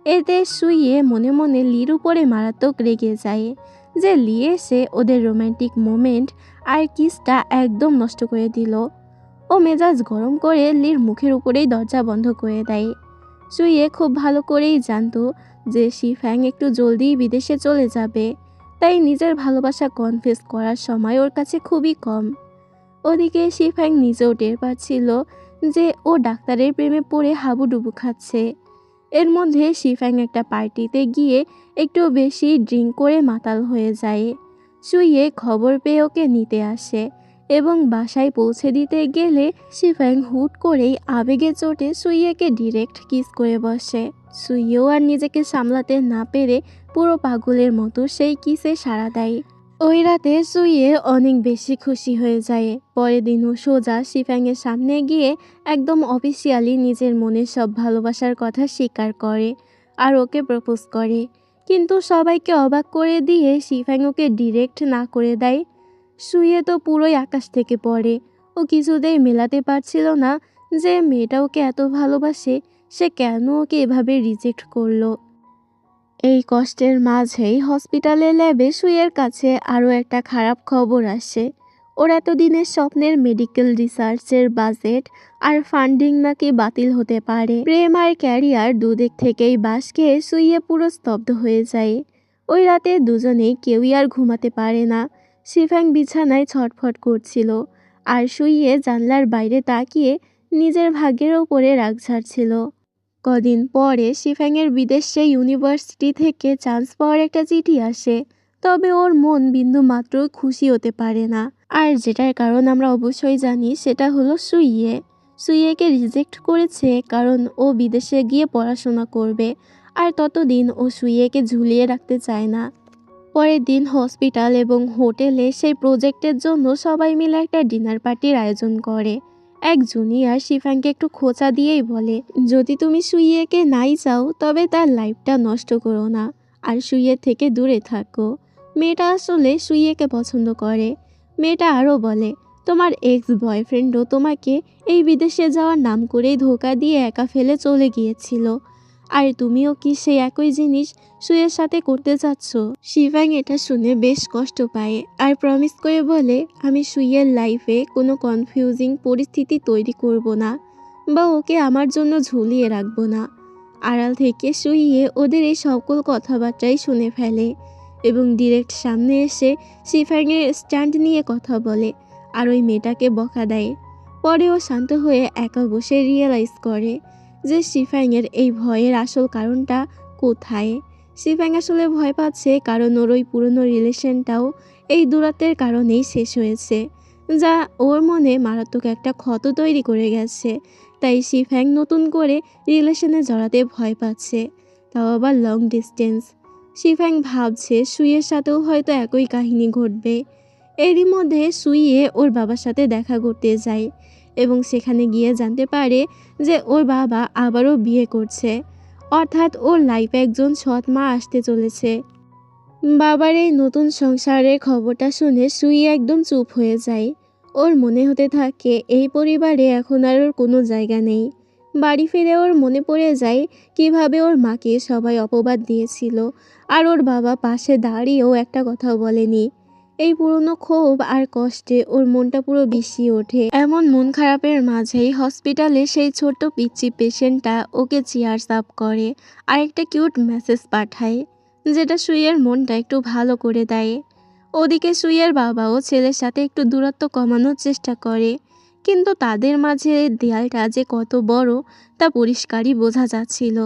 এতে সুইয়ে মনে মনে লির উপরে মারাত্মক রেগে যায় যে লি এসে ওদের রোম্যান্টিক মোমেন্ট আর কিসটা একদম নষ্ট করে দিল। ও মেজাজ গরম করে লির মুখের উপরেই দরজা বন্ধ করে দেয়। সুইয়ে খুব ভালো করেই জানতো যে শিফাং একটু জলদিই বিদেশে চলে যাবে, তাই নিজের ভালোবাসা কনফেস করার সময় ওর কাছে খুবই কম। ওদিকে শিফাং নিজেও টের পাচ্ছিল যে ও ডাক্তারের প্রেমে পড়ে হাবুডুবু খাচ্ছে। এর মধ্যে শিফাং একটা পার্টিতে গিয়ে একটু বেশি ড্রিঙ্ক করে মাতাল হয়ে যায়। সুইয়ে খবর পেয়ে ওকে নিতে আসে এবং বাসায় পৌঁছে দিতে গেলে শিফাং হুট করেই আবেগে চোটে সুইয়েকে ডিরেক্ট কিস করে বসে। সুইয়েও আর নিজেকে সামলাতে না পেরে পুরো পাগলের মতো সেই কিসে সাড়া দেয়। ওই রাতে সুইয়ে অনেক বেশি খুশি হয়ে যায়। পরের দিনও সোজা শিফাংয়ের সামনে গিয়ে একদম অফিসিয়ালি নিজের মনের সব ভালোবাসার কথা স্বীকার করে আর ওকে প্রপোজ করে। কিন্তু সবাইকে অবাক করে দিয়ে শিফাং ওকে ডিরেক্ট না করে দেয়। সুইয়ে তো পুরোই আকাশ থেকে পড়ে। ও কিছুতেই মেলাতে পারছিল না যে মেয়েটা ওকে এত ভালোবাসে, সে কেন ওকে এভাবে রিজেক্ট করলো। এই কষ্টের মাঝেই হসপিটালের ল্যাবে সুইয়ের কাছে আরও একটা খারাপ খবর আসে। ওর এতদিনের স্বপ্নের মেডিকেল রিসার্চের বাজেট আর ফান্ডিং নাকি বাতিল হতে পারে। প্রেম আর ক্যারিয়ার দুদিক থেকেই বাস খেয়ে সুইয়ে পুরো স্তব্ধ হয়ে যায়। ওই রাতে দুজনেই কেউই আর ঘুমাতে পারে না। শিফাং বিছানায় ছটফট করছিল আর সুইয়ে জানলার বাইরে তাকিয়ে নিজের ভাগ্যের ওপরে রাগ ঝাড়ছিল। কদিন পরে শিফাংয়ের বিদেশে ইউনিভার্সিটি থেকে চান্স পাওয়ার একটা চিঠি আসে, তবে ওর মন বিন্দু মাত্র খুশি হতে পারে না। আর যেটার কারণ আমরা অবশ্যই জানি, সেটা হলো সুইয়েকে রিজেক্ট করেছে কারণ ও বিদেশে গিয়ে পড়াশোনা করবে, আর ততদিন ও সুইয়েকে ঝুলিয়ে রাখতে চায় না। পরের দিন হসপিটাল এবং হোটেলে সেই প্রজেক্টের জন্য সবাই মিলে একটা ডিনার পার্টির আয়োজন করে। এক জুনিয়র শিফাংকে একটু খোঁচা দিয়েই বলে, যদি তুমি সুইয়েকে নাই চাও তবে তার লাইফটা নষ্ট করো না আর সুইয়ের থেকে দূরে থাকো। মেয়েটা আসলে সুইয়েকে পছন্দ করে। মেয়েটা আরও বলে, তোমার এক্স বয়ফ্রেন্ডও তোমাকে এই বিদেশে যাওয়ার নাম করেই ধোঁকা দিয়ে একা ফেলে চলে গিয়েছিল, আর তুমিও কি সেই একই জিনিস সুইয়ের সাথে করতে চাচ্ছ? শিফাং এটা শুনে বেশ কষ্ট পায় আর প্রমিস করে বলে, আমি সুইয়ের লাইফে কোনো কনফিউজিং পরিস্থিতি তৈরি করব না বা ওকে আমার জন্য ঝুলিয়ে রাখবো না। আড়াল থেকে সুইয়ে ওদের এই সকল কথাবার্তাই শুনে ফেলে এবং ডিরেক্ট সামনে এসে শিফাংয়ের স্ট্যান্ড নিয়ে কথা বলে আর ওই মেয়েটাকে বকা দেয়। পরেও শান্ত হয়ে একা বসে রিয়েলাইজ করে যে শিফাংয়ের এই ভয়ের আসল কারণটা কোথায়। শিফাং আসলে ভয় পাচ্ছে কারণ ওর ওই পুরনো রিলেশনটাও এই দূরত্বের কারণেই শেষ হয়েছে, যা ওর মনে মারাত্মক একটা ক্ষত তৈরি করে গেছে। তাই শিফাং নতুন করে রিলেশনে জড়াতে ভয় পাচ্ছে, তাও আবার লং ডিস্টেন্স। শিফাং ভাবছে সুইয়ের সাথেও হয়তো একই কাহিনী ঘটবে। এরই মধ্যে সুইয়ে ওর বাবার সাথে দেখা করতে যায় এবং সেখানে গিয়ে জানতে পারে যে ওর বাবা আবারও বিয়ে করছে, অর্থাৎ ওর লাইফে একজন সৎ মা আসতে চলেছে। বাবার এই নতুন সংসারের খবরটা শুনে সুই একদম চুপ হয়ে যায়। ওর মনে হতে থাকে এই পরিবারে এখন আর ওর কোনো জায়গা নেই, বাড়ি ফিরে ওর মনে পড়ে যায় কিভাবে ওর মাকে সবাই অপবাদ দিয়েছিল, আর ওর বাবা পাশে দাঁড়িয়েও একটা কথাও বলেনি। এই পুরনো ক্ষোভ আর কষ্টে ওর মনটা পুরো বিষিয়ে ওঠে। এমন মন খারাপের মাঝেই হসপিটালে সেই ছোট্ট পিচ্চি পেশেন্টটা ওকে চিয়ার্স আপ করে আর একটা কিউট মেসেজ পাঠায়, যেটা সুইয়ের মনটা একটু ভালো করে দেয়। ওদিকে সুইয়ের বাবাও ছেলের সাথে একটু দূরত্ব কমানোর চেষ্টা করে, কিন্তু তাদের মাঝে দেয়ালটা যে কত বড় তা পরিষ্কারই বোঝা যাচ্ছিল।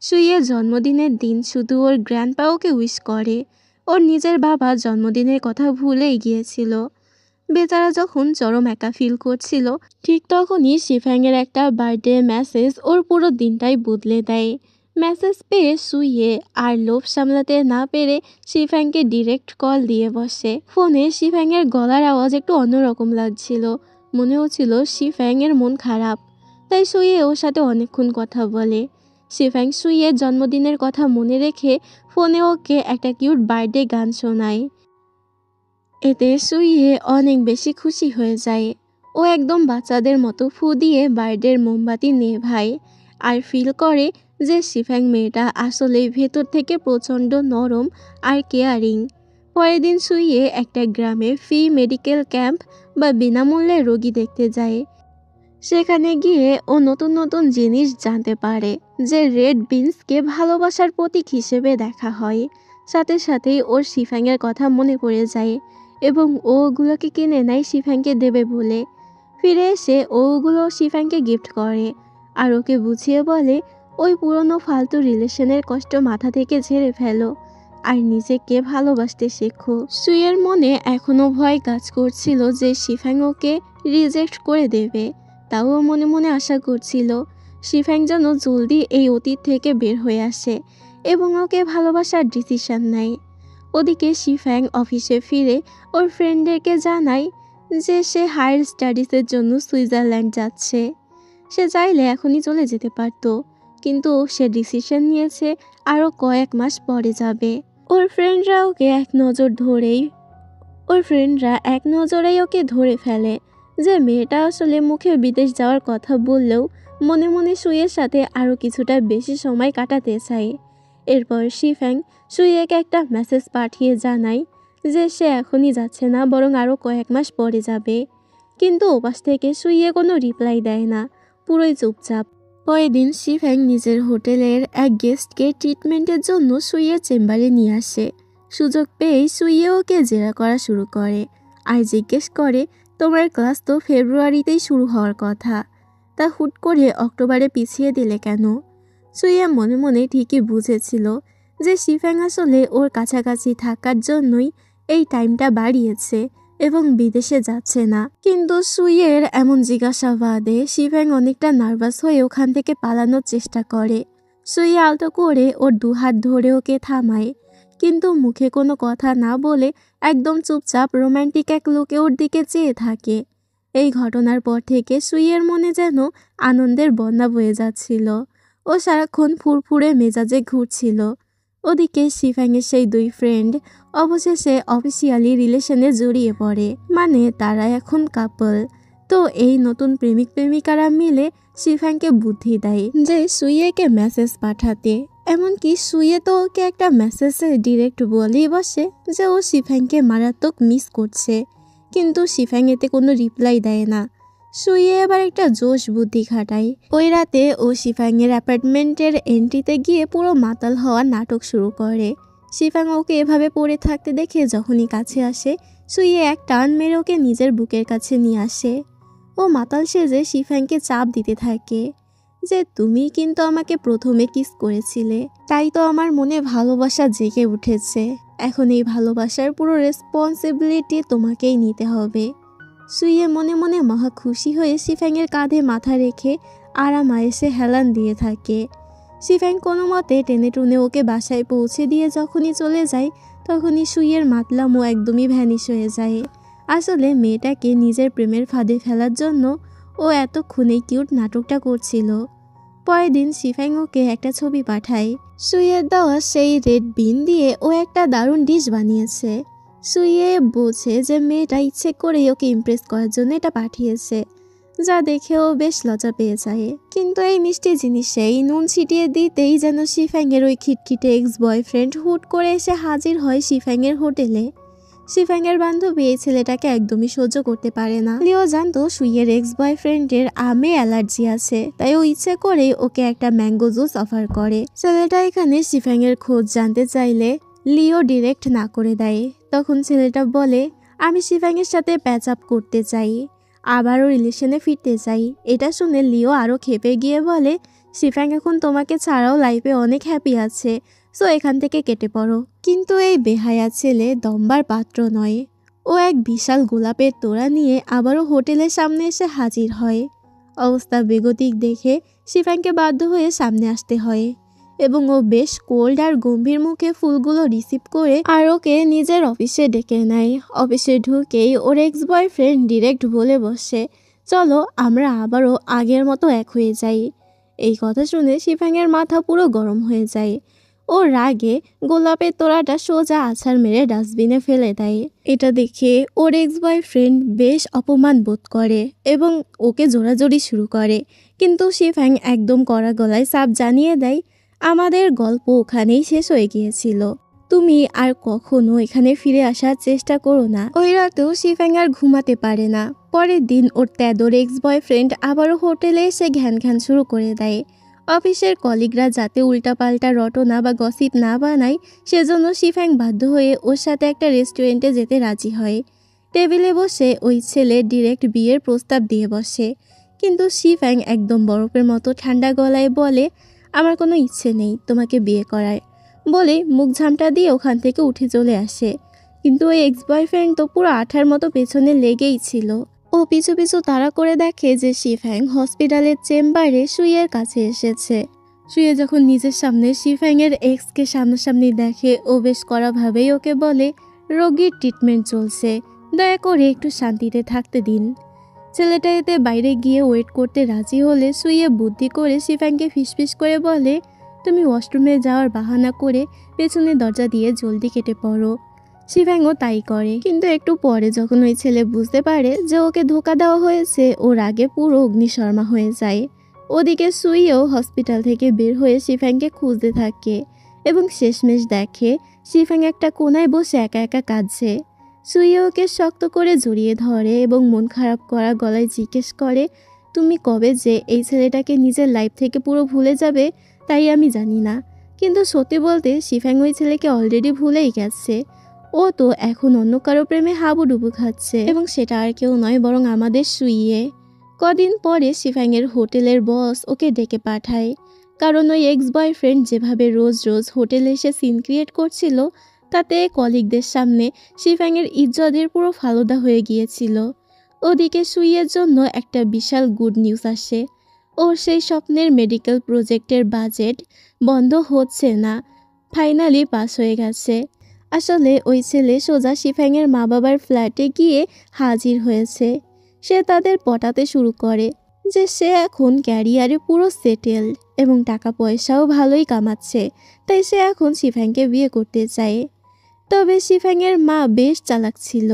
সুইয়ের জন্মদিনের দিন শুধু ওর গ্র্যান্ডপা ওকে উইশ করে, ওর নিজের বাবা জন্মদিনের কথা ভুলেই গিয়েছিল। বেচারা যখন চরম একা ফিল করছিল, ঠিক তখনই শিফাংয়ের একটা বার্থডে মেসেজ ওর পুরো দিনটাই বদলে দেয়। মেসেজ পেয়ে সুইয়ে আর লোভ সামলাতে না পেরে শিফাংকে ডিরেক্ট কল দিয়ে বসে। ফোনে শিফাংয়ের গলার আওয়াজ একটু অন্যরকম লাগছিল, মনে হচ্ছিল শিফাংয়ের মন খারাপ। তাই সুইয়ে ওর সাথে অনেকক্ষণ কথা বলে। শিফাং সুইয়ের জন্মদিনের কথা মনে রেখে ফোনে ওকে একটা কিউট বার্থডে গান শোনায়। এতে সুইয়ে অনেক বেশি খুশি হয়ে যায়। ও একদম বাচ্চাদের মতো ফু দিয়ে বার্থডের মোমবাতি নেভায় আর ফিল করে যে শিফাং মেয়েটা আসলে ভেতর থেকে প্রচণ্ড নরম আর কেয়ারিং। পরের দিন সুইয়ে একটা গ্রামে ফ্রি মেডিকেল ক্যাম্প বা বিনামূল্যে রোগী দেখতে যায়। সেখানে গিয়ে ও নতুন নতুন জিনিস জানতে পারে, যে রেড বিনসকে ভালোবাসার প্রতীক হিসেবে দেখা হয়। সাথে সাথেই ওর শিফাংয়ের কথা মনে পড়ে যায় এবং ও ওগুলোকে কিনে নেয় শিফাংকে দেবে বলে। ফিরে এসে ও ওগুলো শিফাংকে গিফট করে আর ওকে বুঝিয়ে বলে ওই পুরনো ফালতু রিলেশনের কষ্ট মাথা থেকে ঝেড়ে ফেলো আর নিজেকে ভালোবাসতে শেখো। সুইয়ের মনে এখনও ভয় কাজ করছিল যে শিফাং ওকে রিজেক্ট করে দেবে, তাও মনে মনে আশা করছিল শিফাং যেন জলদি এই অতীত থেকে বের হয়ে আসে এবং ওকে ভালোবাসার ডিসিশন নেয়। ওদিকে শিফাং অফিসে ফিরে ওর ফ্রেন্ডদেরকে জানায় যে সে হায়ার স্টাডিজের জন্য সুইজারল্যান্ড যাচ্ছে। সে চাইলে এখনই চলে যেতে পারত, কিন্তু সে ডিসিশন নিয়েছে আরও কয়েক মাস পরে যাবে। ওর ফ্রেন্ডরা এক নজরেই ওকে ধরে ফেলে যে মেয়েটা আসলে মুখে বিদেশ যাওয়ার কথা বললেও মনে মনে সুইয়ের সাথে আরও কিছুটা বেশি সময় কাটাতে চায়। এরপর শিফাং সুইয়েকে একটা মেসেজ পাঠিয়ে জানায় যে সে এখনই যাচ্ছে না, বরং আরও কয়েক মাস পরে যাবে। কিন্তু ওপাশ থেকে সুইয়ে কোনো রিপ্লাই দেয় না, পুরোই চুপচাপ। পরের দিন শিফাং নিজের হোটেলের এক গেস্টকে ট্রিটমেন্টের জন্য সুইয়ের চেম্বারে নিয়ে আসে। সুযোগ পেয়েই সুইয়ে ওকে জেরা করা শুরু করে আর জিজ্ঞেস করে, তোমার ক্লাস তো ফেব্রুয়ারিতেই শুরু হওয়ার কথা, তা হুট করে অক্টোবরে পিছিয়ে দিলে কেন? সুইয়া মনে মনে ঠিকই বুঝেছিল যে শিফাং আসলে ওর কাছাকাছি থাকার জন্যই এই টাইমটা বাড়িয়েছে এবং বিদেশে যাচ্ছে না। কিন্তু সুইয়ের এমন জিজ্ঞাসাবাদে শিফাং অনেকটা নার্ভাস হয়ে ওখান থেকে পালানোর চেষ্টা করে। সুইয়া আলতো করে ওর দুহাত ধরে ওকে থামায়, কিন্তু মুখে কোনো কথা না বলে একদম চুপচাপ রোম্যান্টিক এক লোকে ওর দিকে চেয়ে থাকে। এই ঘটনার পর থেকে সুইয়ের মনে যেন আনন্দের বন্যা বয়ে যাচ্ছিল। ও সারাক্ষণ ফুরফুরে মেজাজে ঘুরছিল। ওদিকে শিফাংয়ের সেই দুই ফ্রেন্ড অবশেষে অফিসিয়ালি রিলেশনে জড়িয়ে পড়ে, মানে তারা এখন কাপল। তো এই নতুন প্রেমিক প্রেমিকারা মিলে শিফাংকে বুদ্ধি দেয় যে সুইয়েকে মেসেজ পাঠাতে। এমনকি সুইয়ে তো ওকে একটা মেসেজে ডিরেক্ট বলেই বসে যে ও শিফাংকে মারাত্মক মিস করছে, কিন্তু শিফাং এতে কোনো রিপ্লাই দেয় না। সুইয়ে এবার একটা জোশ বুদ্ধি খাটায়। ওই রাতে ও শিফাংয়ের অ্যাপার্টমেন্টের এন্ট্রিতে গিয়ে পুরো মাতাল হওয়ার নাটক শুরু করে। শিফাং ওকে এভাবে পড়ে থাকতে দেখে যখনই কাছে আসে, সুইয়ে এক টান মেরে ওকে নিজের বুকের কাছে নিয়ে আসে। ও মাতাল সেজে শিফাংকে চাপ দিতে থাকে যে তুমি কিন্তু আমাকে প্রথমে কিস করেছিলে, তাই তো আমার মনে ভালোবাসা জেগে উঠেছে। এখন এই ভালোবাসার পুরো রেসপন্সিবিলিটি তোমাকেই নিতে হবে। সুইয়ে মনে মনে মহা খুশি হয়ে শিফাংয়ের কাঁধে মাথা রেখে আরাম আয়েসে হেলান দিয়ে থাকে। শিফাং কোনো মতে টেনে টুনে ওকে বাসায় পৌঁছে দিয়ে যখনই চলে যায়, তখনই সুইয়ের মাতলামো একদমই ভ্যানিশ হয়ে যায়। আসলে মেয়েটাকে নিজের প্রেমের ফাঁদে ফেলার জন্য ও এতক্ষণে কিউট নাটকটা করছিল। পরের দিন শিফাং ওকে একটা ছবি পাঠায়। সুইয়ের দেওয়া সেই রেড বিন দিয়ে ও একটা দারুণ ডিশ বানিয়েছে। সুইয়ে বোঝে যে মেয়েটা ইচ্ছে করেই ওকে ইমপ্রেস করার জন্য এটা পাঠিয়েছে। যা দেখেও বেশ লজ্জা পেয়ে যায়। কিন্তু এই মিষ্টি জিনিসেই নুন ছিটিয়ে দিতেই যেন শিফাংয়ের ওই খিটখিটে এক্স বয়ফ্রেন্ড হুট করে এসে হাজির হয় শিফাংয়ের হোটেলে। শিফাংয়ের বান্ধবী এই ছেলেটাকে একদমই সহ্য করতে পারে না। লিও জানতো সুইয়ের এক্স বয়ফ্রেন্ডের আমে অ্যালার্জি আছে, তাই ও ইচ্ছে করেই ওকে একটা ম্যাঙ্গো জুস অফার করে। ছেলেটা এখানে শিফাংয়ের খোঁজ জানতে চাইলে লিও ডিরেক্ট না করে দেয়। তখন ছেলেটা বলে, আমি শিফাংয়ের সাথে প্যাচ আপ করতে চাই, আবারও রিলেশনে ফিরতে চাই। এটা শুনে লিও আরও ক্ষেপে গিয়ে বলে, শিফাং এখন তোমাকে ছাড়াও লাইফে অনেক হ্যাপি আছে, সো এখান থেকে কেটে পড়ো। কিন্তু এই বেহায়া ছেলে দম্বার পাত্র নয়। ও এক বিশাল গোলাপের তোড়া নিয়ে আবারও হোটেলের সামনে এসে হাজির হয়। অবস্থা বেগতিক দেখে শিফাংকে বাধ্য হয়ে সামনে আসতে হয় এবং ও বেশ কোল্ড আর গম্ভীর মুখে ফুলগুলো রিসিভ করে আর ওকে নিজের অফিসে ডেকে নেয়। অফিসে ঢুকেই ওর এক্স বয়ফ্রেন্ড ডিরেক্ট বলে বসে, চলো আমরা আবারও আগের মতো এক হয়ে যাই। এই কথা শুনে শিফাংয়ের মাথা পুরো গরম হয়ে যায়। ও রাগে গোলাপের তোড়াটা সোজা আছাড় মেরে ডাস্টবিনে ফেলে দেয়। এটা দেখে ওর এক্স বয়ফ্রেন্ড বেশ অপমান বোধ করে এবং ওকে জোরাজোরি শুরু করে। কিন্তু শিফাং একদম কড়া গলায় সাপ জানিয়ে দেয়, আমাদের গল্প ওখানেই শেষ হয়ে গিয়েছিল, তুমি আর কখনো এখানে ফিরে আসার চেষ্টা করো না। ওই রাতেও শিফাং আর ঘুমাতে পারে না। পরের দিন ওর তেদর এক্স বয়ফ্রেন্ড আবারও হোটেলে এসে ঘ্যান ঘ্যান শুরু করে দেয়। অফিসের কলিগরা যাতে উল্টাপাল্টা রটনা বা গসিপ না বানায়, সেজন্য শিফাং বাধ্য হয়ে ওর সাথে একটা রেস্টুরেন্টে যেতে রাজি হয়। টেবিলে বসে ওই ছেলে ডিরেক্ট বিয়ের প্রস্তাব দিয়ে বসে, কিন্তু শিফাং একদম বরফের মতো ঠান্ডা গলায় বলে, আমার কোনো ইচ্ছে নেই তোমাকে বিয়ে করার, বলে মুখ ঝামটা দিয়ে ওখান থেকে উঠে চলে আসে। কিন্তু ওই এক্স বয়ফ্রেন্ড তো পুরো আঠার মতো পেছনে লেগেই ছিল। ও পিছু পিছু তাড়া করে দেখে যে শিফাং হসপিটালের চেম্বারে সুইয়ের কাছে এসেছে। সুইয়ে যখন নিজের সামনে শিফাংয়ের এক্সকে সামনাসামনি দেখে, ও বেশ কড়াভাবেই ওকে বলে, রোগীর ট্রিটমেন্ট চলছে, দয়া করে একটু শান্তিতে থাকতে দিন। ছেলেটা এতে বাইরে গিয়ে ওয়েট করতে রাজি হলে সুইয়ে বুদ্ধি করে শিফাংকে ফিসফিস করে বলে, তুমি ওয়াশরুমে যাওয়ার বাহানা করে পেছনের দরজা দিয়ে জলদি কেটে পড়ো। শিফাংও তাই করে, কিন্তু একটু পরে যখন ওই ছেলে বুঝতে পারে যে ওকে ধোকা দেওয়া হয়েছে, ওর আগে পুরো অগ্নিশর্মা হয়ে যায়। ওদিকে সুইও হসপিটাল থেকে বের হয়ে শিফাংকে খুঁজতে থাকে এবং শেষমেশ দেখে শিফাং একটা কোনায় বসে একা একা কাঁদছে। সুইয়ে ওকে শক্ত করে জড়িয়ে ধরে এবং মন খারাপ করা গলায় জিজ্ঞেস করে, তুমি কবে যে এই ছেলেটাকে নিজের লাইফ থেকে পুরো ভুলে যাবে তাই আমি জানি না, কিন্তু সত্যি বলতে শিফাং ওই ছেলেকে অলরেডি ভুলেই গেছে। ও তো এখন অন্য কারো প্রেমে হাবুডুবু খাচ্ছে, এবং সেটা আর কেউ নয় বরং আমাদের সুইয়ে। কদিন পরে শিফাংয়ের হোটেলের বস ওকে ডেকে পাঠায়, কারণ ওই এক্স বয়ফ্রেন্ড যেভাবে রোজ রোজ হোটেলে এসে সিন ক্রিয়েট করছিল, তাতে কলিগদের সামনে শিফাংয়ের ইজ্জতের পুরো ফালুদা হয়ে গিয়েছিল। ওদিকে সুইয়ের জন্য একটা বিশাল গুড নিউজ আসে, ওর সেই স্বপ্নের মেডিকেল প্রজেক্টের বাজেট বন্ধ হচ্ছে না, ফাইনালি পাস হয়ে গেছে। আসলে ওই ছেলে সোজা শিফাংয়ের মা বাবার ফ্ল্যাটে গিয়ে হাজির হয়েছে। সে তাদের পটাতে শুরু করে যে সে এখন ক্যারিয়ারে পুরো সেটেলড এবং টাকা পয়সাও ভালোই কামাচ্ছে, তাই সে এখন শিফাংকে বিয়ে করতে চায়। তবে শিফাংয়ের মা বেশ চালাক ছিল,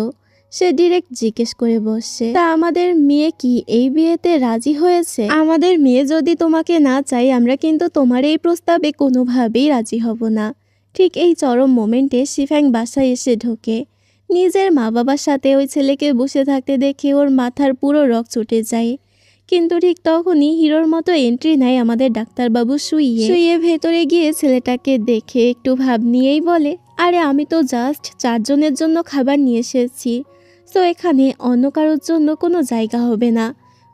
সে ডিরেক্ট জিজ্ঞেস করে বসছে, তা আমাদের মেয়ে কি এই বিয়েতে রাজি হয়েছে? আমাদের মেয়ে যদি তোমাকে না চাই, আমরা কিন্তু তোমার এই প্রস্তাবে কোনোভাবেই রাজি হব না। ঠিক এই চরম মোমেন্টে শিফাং বাসায় এসে ঢোকে। নিজের মা বাবার সাথে ওই ছেলেকে বসে থাকতে দেখে ওর মাথার পুরো রক চটে যায়। কিন্তু ঠিক তখনই হিরোর মতো এন্ট্রি নেয় আমাদের ডাক্তারবাবু সুইয়ে ভেতরে গিয়ে ছেলেটাকে দেখে একটু ভাব নিয়েই বলে, আরে আমি তো জাস্ট 4 জনের জন্য খাবার নিয়ে এসেছি, সো এখানে অন্য কারোর জন্য কোনো জায়গা হবে না।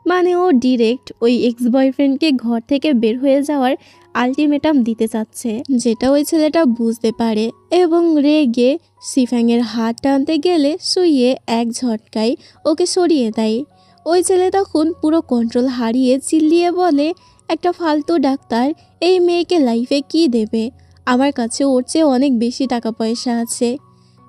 মানে ও ডিরেক্ট ওই এক্স বয়ফ্রেন্ডকে ঘর থেকে বের হয়ে যাওয়ার আলটিমেটাম দিতে চাচ্ছে, যেটা ওই ছেলেটা বুঝতে পারে এবং রেগে শিফাংয়ের হাত টানতে গেলে সুইয়ে এক ঝটকায় ওকে সরিয়ে দেয়। ওই ছেলে তখন পুরো কন্ট্রোল হারিয়ে চিল্লিয়ে বলে, একটা ফালতু ডাক্তার এই মেয়েকে লাইফে কি দেবে, আমার কাছে ওর চেয়ে অনেক বেশি টাকা পয়সা আছে।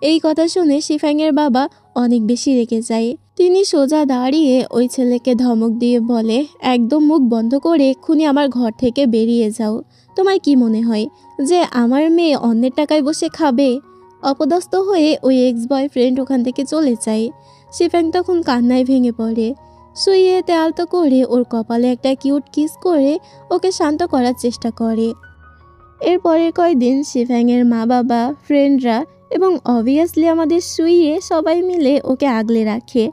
এই কথা শুনে শিফাংয়ের বাবা অনেক বেশি রেগে যায়। তিনি সোজা দাঁড়িয়ে ওই ছেলেকে ধমক দিয়ে বলে, একদম মুখ বন্ধ করে এক্ষুনি আমার ঘর থেকে বেরিয়ে যাও। তোমার কি মনে হয় যে আমার মেয়ে অন্যের টাকায় বসে খাবে? অপদস্থ হয়ে ওই এক্স বয়ফ্রেন্ড ওখান থেকে চলে যায়। শিফাং তখন কান্নায় ভেঙে পড়ে। সুইয়ে এতে আলতো করে ওর কপালে একটা কিউট কিস করে ওকে শান্ত করার চেষ্টা করে। এরপরের কয়েকদিন শিফাংয়ের মা বাবা, ফ্রেন্ডরা এবং অবভিয়াসলি আমাদের সুইয়ে সবাই মিলে ওকে আগলে রাখে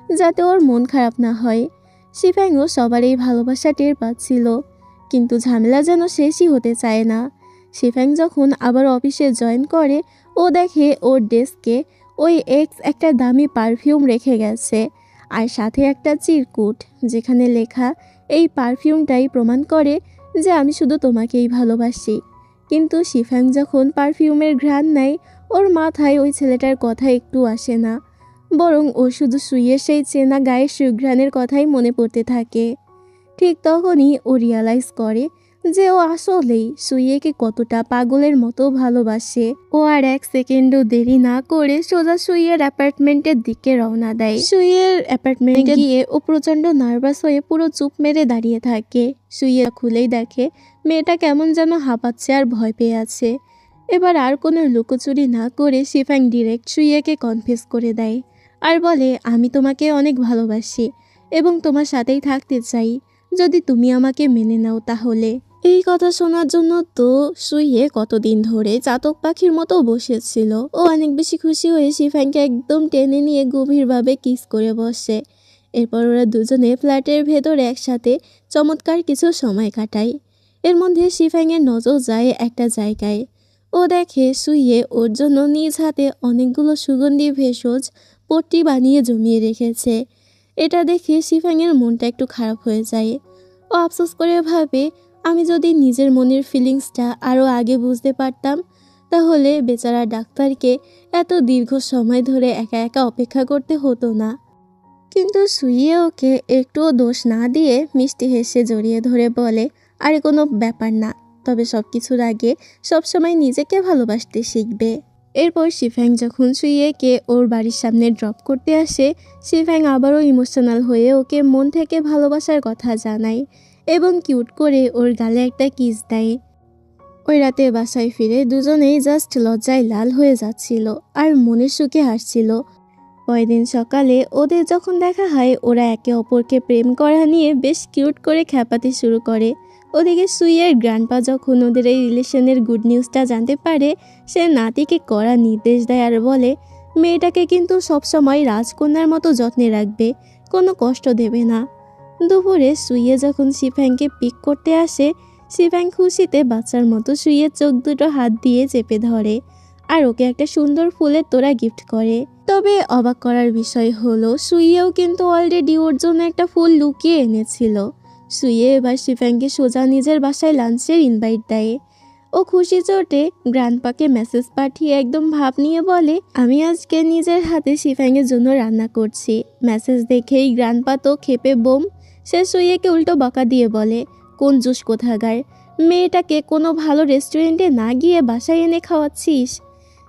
যাতে ওর মন খারাপ না হয়। শিফাংও সবার এই ভালোবাসা টের পাচ্ছিল, কিন্তু ঝামেলা যেন শেষই হতে চায় না। শিফাং যখন আবার অফিসে জয়েন করে, ও দেখে ওর ডেস্কে ওই এক্স একটা দামি পারফিউম রেখে গেছে, আর সাথে একটা চিরকুট যেখানে লেখা, এই পারফিউমটাই প্রমাণ করে যে আমি শুধু তোমাকেই ভালোবাসি। কিন্তু শিফাং যখন পারফিউমের ঘ্রাণ নেয়, ওর মাথায় ওই ছেলেটার কথা একটু আসে না, বরং ও শুধু সুইয়ের সেই চেনা গায়ের সুঘ্রাণের কথাই মনে পড়তে থাকে। ঠিক তখনই ও রিয়ালাইজ করে যে ও আসলেই সুইয়েকে কতটা পাগলের মতো ভালোবাসে। ও আর এক সেকেন্ডও দেরি না করে সোজা সুইয়ের অ্যাপার্টমেন্টের দিকে রওনা দেয়। সুইয়ের অ্যাপার্টমেন্টে গিয়ে ও প্রচণ্ড নার্ভাস হয়ে পুরো চুপ মেরে দাঁড়িয়ে থাকে। সুইয়ে খুলেই দেখে মেয়েটা কেমন যেন হাঁপাচ্ছে আর ভয় পেয়ে আছে। এবার আর কোনো লুকোচুরি না করে শিফাং ডিরেক্ট সুইয়েকে কনফেস করে দেয় আর বলে, আমি তোমাকে অনেক ভালোবাসি এবং তোমার সাথেই থাকতে চাই, যদি তুমি আমাকে মেনে নাও তাহলে। এই কথা শোনার জন্য তো সুইয়ে কতদিন ধরে চাতক পাখির মতো বসেছিল। ও অনেক বেশি খুশি হয়ে শিফাংকে একদম টেনে নিয়ে গভীরভাবে কিস করে বসে। এরপর ওরা দুজনে ফ্ল্যাটের ভেতরে একসাথে চমৎকার কিছু সময় কাটায়। এর মধ্যে শিফাংয়ের নজর যায় একটা জায়গায়। ও দেখে সুইয়ে ওর জন্য নিজ হাতে অনেকগুলো সুগন্ধি ভেষজ পট্টি বানিয়ে জমিয়ে রেখেছে। এটা দেখে শিফাংয়ের মনটা একটু খারাপ হয়ে যায়। ও আফসোস করে ভাবে, আমি যদি নিজের মনের ফিলিংসটা আরও আগে বুঝতে পারতাম, তাহলে বেচারা ডাক্তারকে এত দীর্ঘ সময় ধরে একা একা অপেক্ষা করতে হতো না। কিন্তু সুইয়ে ওকে একটুও দোষ না দিয়ে মিষ্টি হেসে জড়িয়ে ধরে বলে, আরে কোনো ব্যাপার না, তবে সব কিছুর আগে সবসময় নিজেকে ভালোবাসতে শিখবে। এরপর শিফাং যখন সুইয়েকে ওর বাড়ির সামনে ড্রপ করতে আসে, শিফাং আবারও ইমোশনাল হয়ে ওকে মন থেকে ভালোবাসার কথা জানায় এবং কিউট করে ওর গালে একটা কিস দেয়। ওই রাতে বাসায় ফিরে দুজনেই জাস্ট লজ্জায় লাল হয়ে যাচ্ছিল আর মনের সুখে হাসছিল। পরের দিন সকালে ওদের যখন দেখা হয়, ওরা একে অপরকে প্রেম করা নিয়ে বেশ কিউট করে খ্যাপাতে শুরু করে। ওদিকে সুইয়ের গ্র্যান্ডপা যখন ওদের এই রিলেশনের গুড নিউজটা জানতে পারে, সে নাতিকে কড়া নির্দেশ দেয় আর বলে, মেয়েটাকে কিন্তু সবসময় রাজকন্যার মতো যত্নে রাখবে, কোনো কষ্ট দেবে না। দুপুরে সুইয়ে যখন শিফাংকে পিক করতে আসে, শিফাং খুশিতে বাচ্চার মতো সুইয়ের চোখ দুটো হাত দিয়ে চেপে ধরে আর ওকে একটা সুন্দর ফুলের তোড়া গিফট করে। তবে অবাক করার বিষয় হলো, সুইয়েও কিন্তু অলরেডি ওর জন্য একটা ফুল লুকিয়ে এনেছিল। সুইয়ে এবার শিফাংকে সোজা নিজের বাসায় লাঞ্চের ইনভাইট দেয়। ও খুশি চোটে গ্র্যান্ডপাকে মেসেজ পাঠিয়ে একদম ভাব নিয়ে বলে, আমি আজকে নিজের হাতে শিফাংয়ের জন্য রান্না করছি। মেসেজ দেখেই গ্র্যান্ডপা তো খেপে বোম। সে সুইয়েকে উল্টো বকা দিয়ে বলে, কোন জুস কোথাকার, মেয়েটাকে কোনো ভালো রেস্টুরেন্টে না গিয়ে বাসায় এনে খাওয়াচ্ছিস।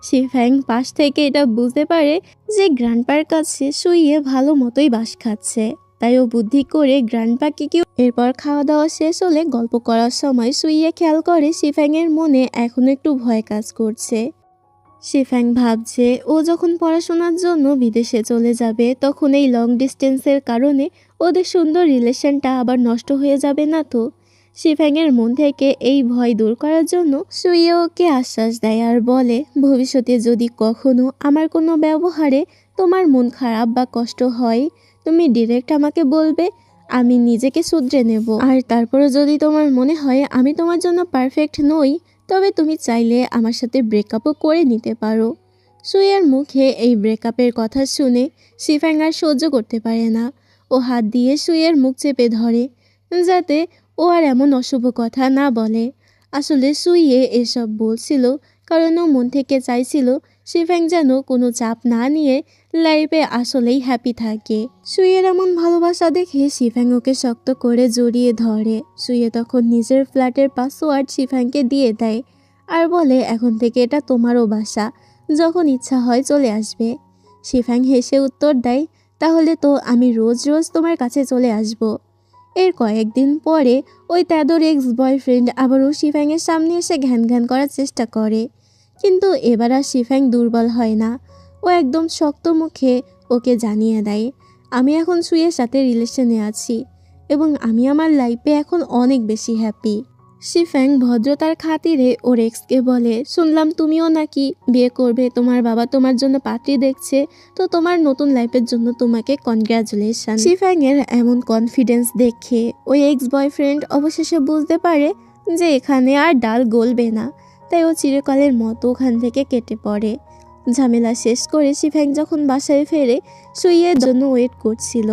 শিফাং পাশ থেকে এটা বুঝতে পারে যে গ্র্যান্ডপার কাছে সুইয়ে ভালো মতোই বাস খাচ্ছে, তাই ও বুদ্ধি করে গ্র্যান্ডপাকে কেউ। এরপর খাওয়া দাওয়া শেষ হলে গল্প করার সময় সুইয়ে খেয়াল করে শিফাংয়ের মনে এখনো একটু ভয় কাজ করছে। শিফাং ভাবছে ও যখন পড়াশোনার জন্য বিদেশে চলে যাবে, তখন এই লং ডিস্টেন্সের কারণে ওদের সুন্দর রিলেশনটা আবার নষ্ট হয়ে যাবে না তো। শিফাংয়ের মন থেকে এই ভয় দূর করার জন্য সুইয়ে ওকে আশ্বাস দেয় আর বলে, ভবিষ্যতে যদি কখনো আমার কোনো ব্যবহারে তোমার মন খারাপ বা কষ্ট হয়, তুমি ডিরেক্ট আমাকে বলবে, আমি নিজেকে শুধরে নেব। আর তারপরে যদি তোমার মনে হয় আমি তোমার জন্য পারফেক্ট নই, তবে তুমি চাইলে আমার সাথে ব্রেকআপও করে নিতে পারো। সুইয়ের মুখে এই ব্রেকআপের কথা শুনে শিফাং আর সহ্য করতে পারে না। ও হাত দিয়ে সুইয়ের মুখ চেপে ধরে যাতে ও আর এমন অশুভ কথা না বলে। আসলে সুইয়ে এসব বলছিল কারণ ও মন থেকে চাইছিল শিফাং যেন কোনো চাপ না নিয়ে লাইফে আসলেই হ্যাপি থাকে। সুইয়ের এমন ভালোবাসা দেখে শিফাং ওকে শক্ত করে জড়িয়ে ধরে। সুইয়ে তখন নিজের ফ্ল্যাটের পাসওয়ার্ড শিফাংকে দিয়ে দেয় আর বলে, এখন থেকে এটা তোমারও বাসা, যখন ইচ্ছা হয় চলে আসবে। শিফাং হেসে উত্তর দেয়, তাহলে তো আমি রোজ রোজ তোমার কাছে চলে আসব। এর কয়েকদিন পরে ওই তেদর এক্স বয়ফ্রেন্ড আবারও শিফাংয়ের সামনে এসে ঘ্যান ঘ্যান করার চেষ্টা করে, কিন্তু এবার আর শিফাং দুর্বল হয় না। ও একদম শক্ত মুখে ওকে জানিয়ে দেয়, আমি এখন সুইয়ের সাথে রিলেশনে আছি এবং আমি আমার লাইফে এখন অনেক বেশি হ্যাপি। শিফ্যাং ভদ্রতার খাতিরে ওর এক্সকে বলে, শুনলাম তুমিও নাকি বিয়ে করবে, তোমার বাবা তোমার জন্য পাত্রী দেখছে, তো তোমার নতুন লাইফের জন্য তোমাকে কনগ্রাচুলেশন। শিফ্যাং এর এমন কনফিডেন্স দেখে ওই এক্স বয়ফ্রেন্ড অবশেষে বুঝতে পারে যে এখানে আর ডাল গলবে না, তাই ও চিরকালের মতো ওখান থেকে কেটে পড়ে। ঝামেলা শেষ করে শিফ্যাং যখন বাসায় ফেরে, সুইয়ের জন্য ওয়েট করছিল।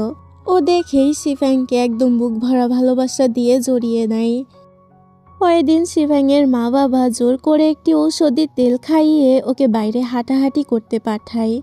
ও দেখেই শিফ্যাংকে একদম বুক ভরা ভালোবাসা দিয়ে জড়িয়ে নেয়। পরের দিন শিফ্যাংয়ের মা বাবা জোর করে একটি ঔষধি তেল খাইয়ে ওকে বাইরে হাঁটাহাঁটি করতে পাঠায়।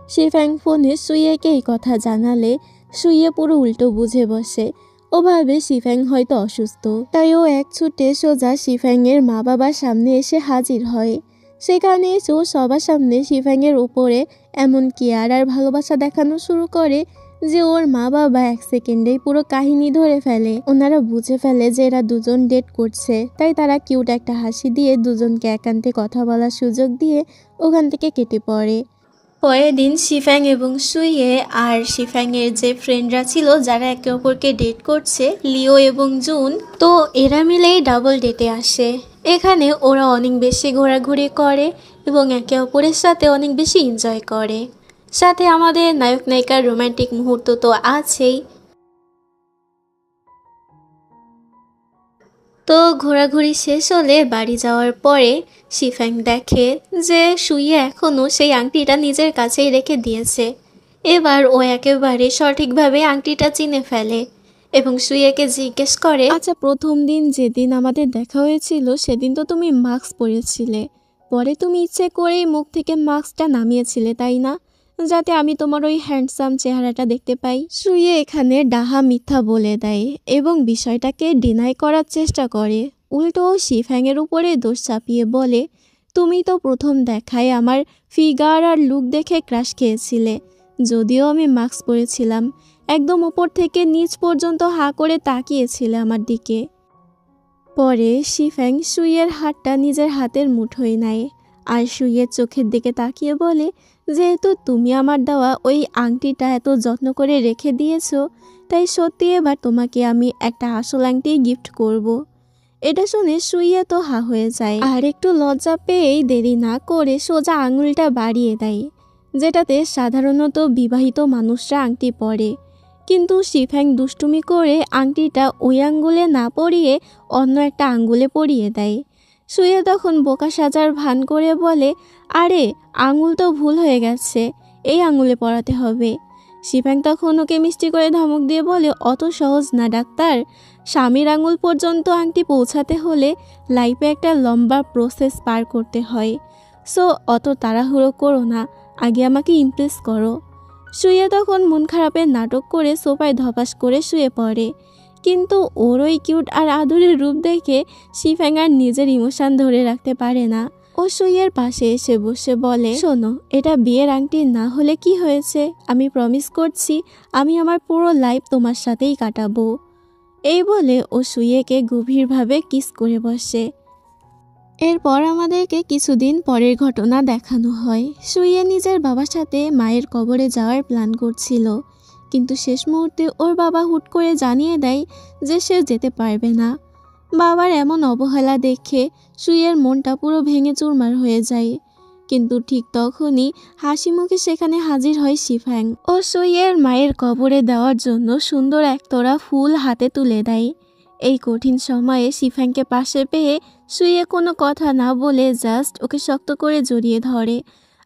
শিফ্যাং ফোনে সুইয়েকে এই কথা জানালে সুইয়ে পুরো উল্টো বুঝে বসে। ও ভাবে শিফ্যাং হয়তো অসুস্থ, তাই ও এক ছুটে সোজা শিফ্যাংয়ের মা বাবার সামনে এসে হাজির হয়। সেখানে এসে ও সবার সামনে শিফ্যাংয়ের উপরে এমন কেয়ার আর ভালোবাসা দেখানো শুরু করে যে ওর মা বাবা এক সেকেন্ডেই পুরো কাহিনী ধরে ফেলে। ওনারা বুঝে ফেলে যে এরা দুজন ডেট করছে, তাই তারা কিউট একটা হাসি দিয়ে দুজনকে একান্তে কথা বলার সুযোগ দিয়ে ওখান থেকে কেটে পড়ে। পরের দিন শিফ্যাং এবং সুইয়ে আর শিফ্যাংয়ের যে ফ্রেন্ডরা ছিল যারা একে অপরকে ডেট করছে, লিও এবং জুন, তো এরা মিলেই ডাবল ডেটে আসে। এখানে ওরা অনেক বেশি ঘোরাঘুরি করে এবং একে অপরের সাথে অনেক বেশি এনজয় করে। সাথে আমাদের নায়ক নায়িকার রোমান্টিক মুহূর্ত তো আছেই। তো ঘোরাঘুরি শেষ হলে বাড়ি যাওয়ার পরে শিফ্যাং দেখে যে সুইয়ে এখনও সেই আংটিটা নিজের কাছেই রেখে দিয়েছে। এবার ও একেবারে সঠিকভাবে আংটিটা চিনে ফেলে এবং সুইয়েকে জিজ্ঞেস করে, আচ্ছা প্রথম দিন যেদিন আমাদের দেখা হয়েছিল সেদিন তো তুমি মাস্ক পরেছিলে, পরে তুমি ইচ্ছে করেই মুখ থেকে মাস্কটা নামিয়েছিলে তাই না, যাতে আমি তোমার ওই হ্যান্ডসাম চেহারাটা দেখতে পাই। সুইয়ে এখানে ডাহা মিথ্যা বলে দেয় এবং বিষয়টাকে ডিনাই করার চেষ্টা করে। উল্টো শিফ্যাংয়ের উপরে দোষ চাপিয়ে বলে, তুমি তো প্রথম দেখায় আমার ফিগার আর লুক দেখে ক্রাশ খেয়েছিলে, যদিও আমি মাস্ক পরেছিলাম। একদম উপর থেকে নিচ পর্যন্ত হা করে তাকিয়েছিলে আমার দিকে। পরে শিফ্যাং সুইয়ের হাতটা নিজের হাতের মুঠোয় নেয় আর সুইয়ের চোখের দিকে তাকিয়ে বলে, যেহেতু তুমি আমার দেওয়া ওই আংটিটা এত যত্ন করে রেখে দিয়েছো, তাই সত্যি এবার তোমাকে আমি একটা আসল আংটি গিফট করব। এটা শুনে সুইয়ে তো হা হয়ে যায় আর একটু লজ্জা পেয়েই দেরি না করে সোজা আঙুলটা বাড়িয়ে দেয়, যেটাতে সাধারণত বিবাহিত মানুষরা আংটি পরে। কিন্তু শিফ্যাং দুষ্টুমি করে আংটিটা ওই আঙ্গুলে না পরিয়ে অন্য একটা আঙ্গুলে পরিয়ে দেয়। সুইয়ে তখন বোকা সাজার ভান করে বলে, আরে আঙুল তো ভুল হয়ে গেছে, এই আঙুলে পরাতে হবে। শিফ্যাং তখন ওকে মিষ্টি করে ধমক দিয়ে বলে, অত সহজ না ডাক্তার, স্বামীর আঙুল পর্যন্ত আংটি পৌঁছাতে হলে লাইফে একটা লম্বা প্রসেস পার করতে হয়, সো অত তাড়াহুড়ো করো না, আগে আমাকে ইমপ্রেস করো। শুয়ে তখন মন খারাপের নাটক করে সোফায় ধপাস করে শুয়ে পড়ে, কিন্তু ওর ওই কিউট আর আদুরের রূপ দেখে শিফ্যাং আর নিজের ইমোশন ধরে রাখতে পারে না। ও সুইয়ের পাশে এসে বসে বলে, শোনো, এটা বিয়ের আংটি না হলে কি হয়েছে, আমি প্রমিস করছি আমি আমার পুরো লাইফ তোমার সাথেই কাটাবো। এই বলে ও সুইয়েকে গভীরভাবে কিস করে বসে। এরপর আমাদেরকে কিছুদিন পরের ঘটনা দেখানো হয়। সুইয়ে নিজের বাবার সাথে মায়ের কবরে যাওয়ার প্ল্যান করছিল, কিন্তু শেষ মুহূর্তে ওর বাবা হুট করে জানিয়ে দেয় যে সে যেতে পারবে না। বাবার এমন অবহেলা দেখে সুইয়ের মনটা পুরো ভেঙে চুরমার হয়ে যায়। কিন্তু ঠিক তখনই হাসি মুখে সেখানে হাজির হয় শিফ্যাং ও সুইয়ের মায়ের কবরে দেওয়ার জন্য সুন্দর একতরা ফুল হাতে তুলে দেয়। এই কঠিন সময়ে শিফ্যাংকে পাশে পেয়ে সুইয়ে কোনো কথা না বলে জাস্ট ওকে শক্ত করে জড়িয়ে ধরে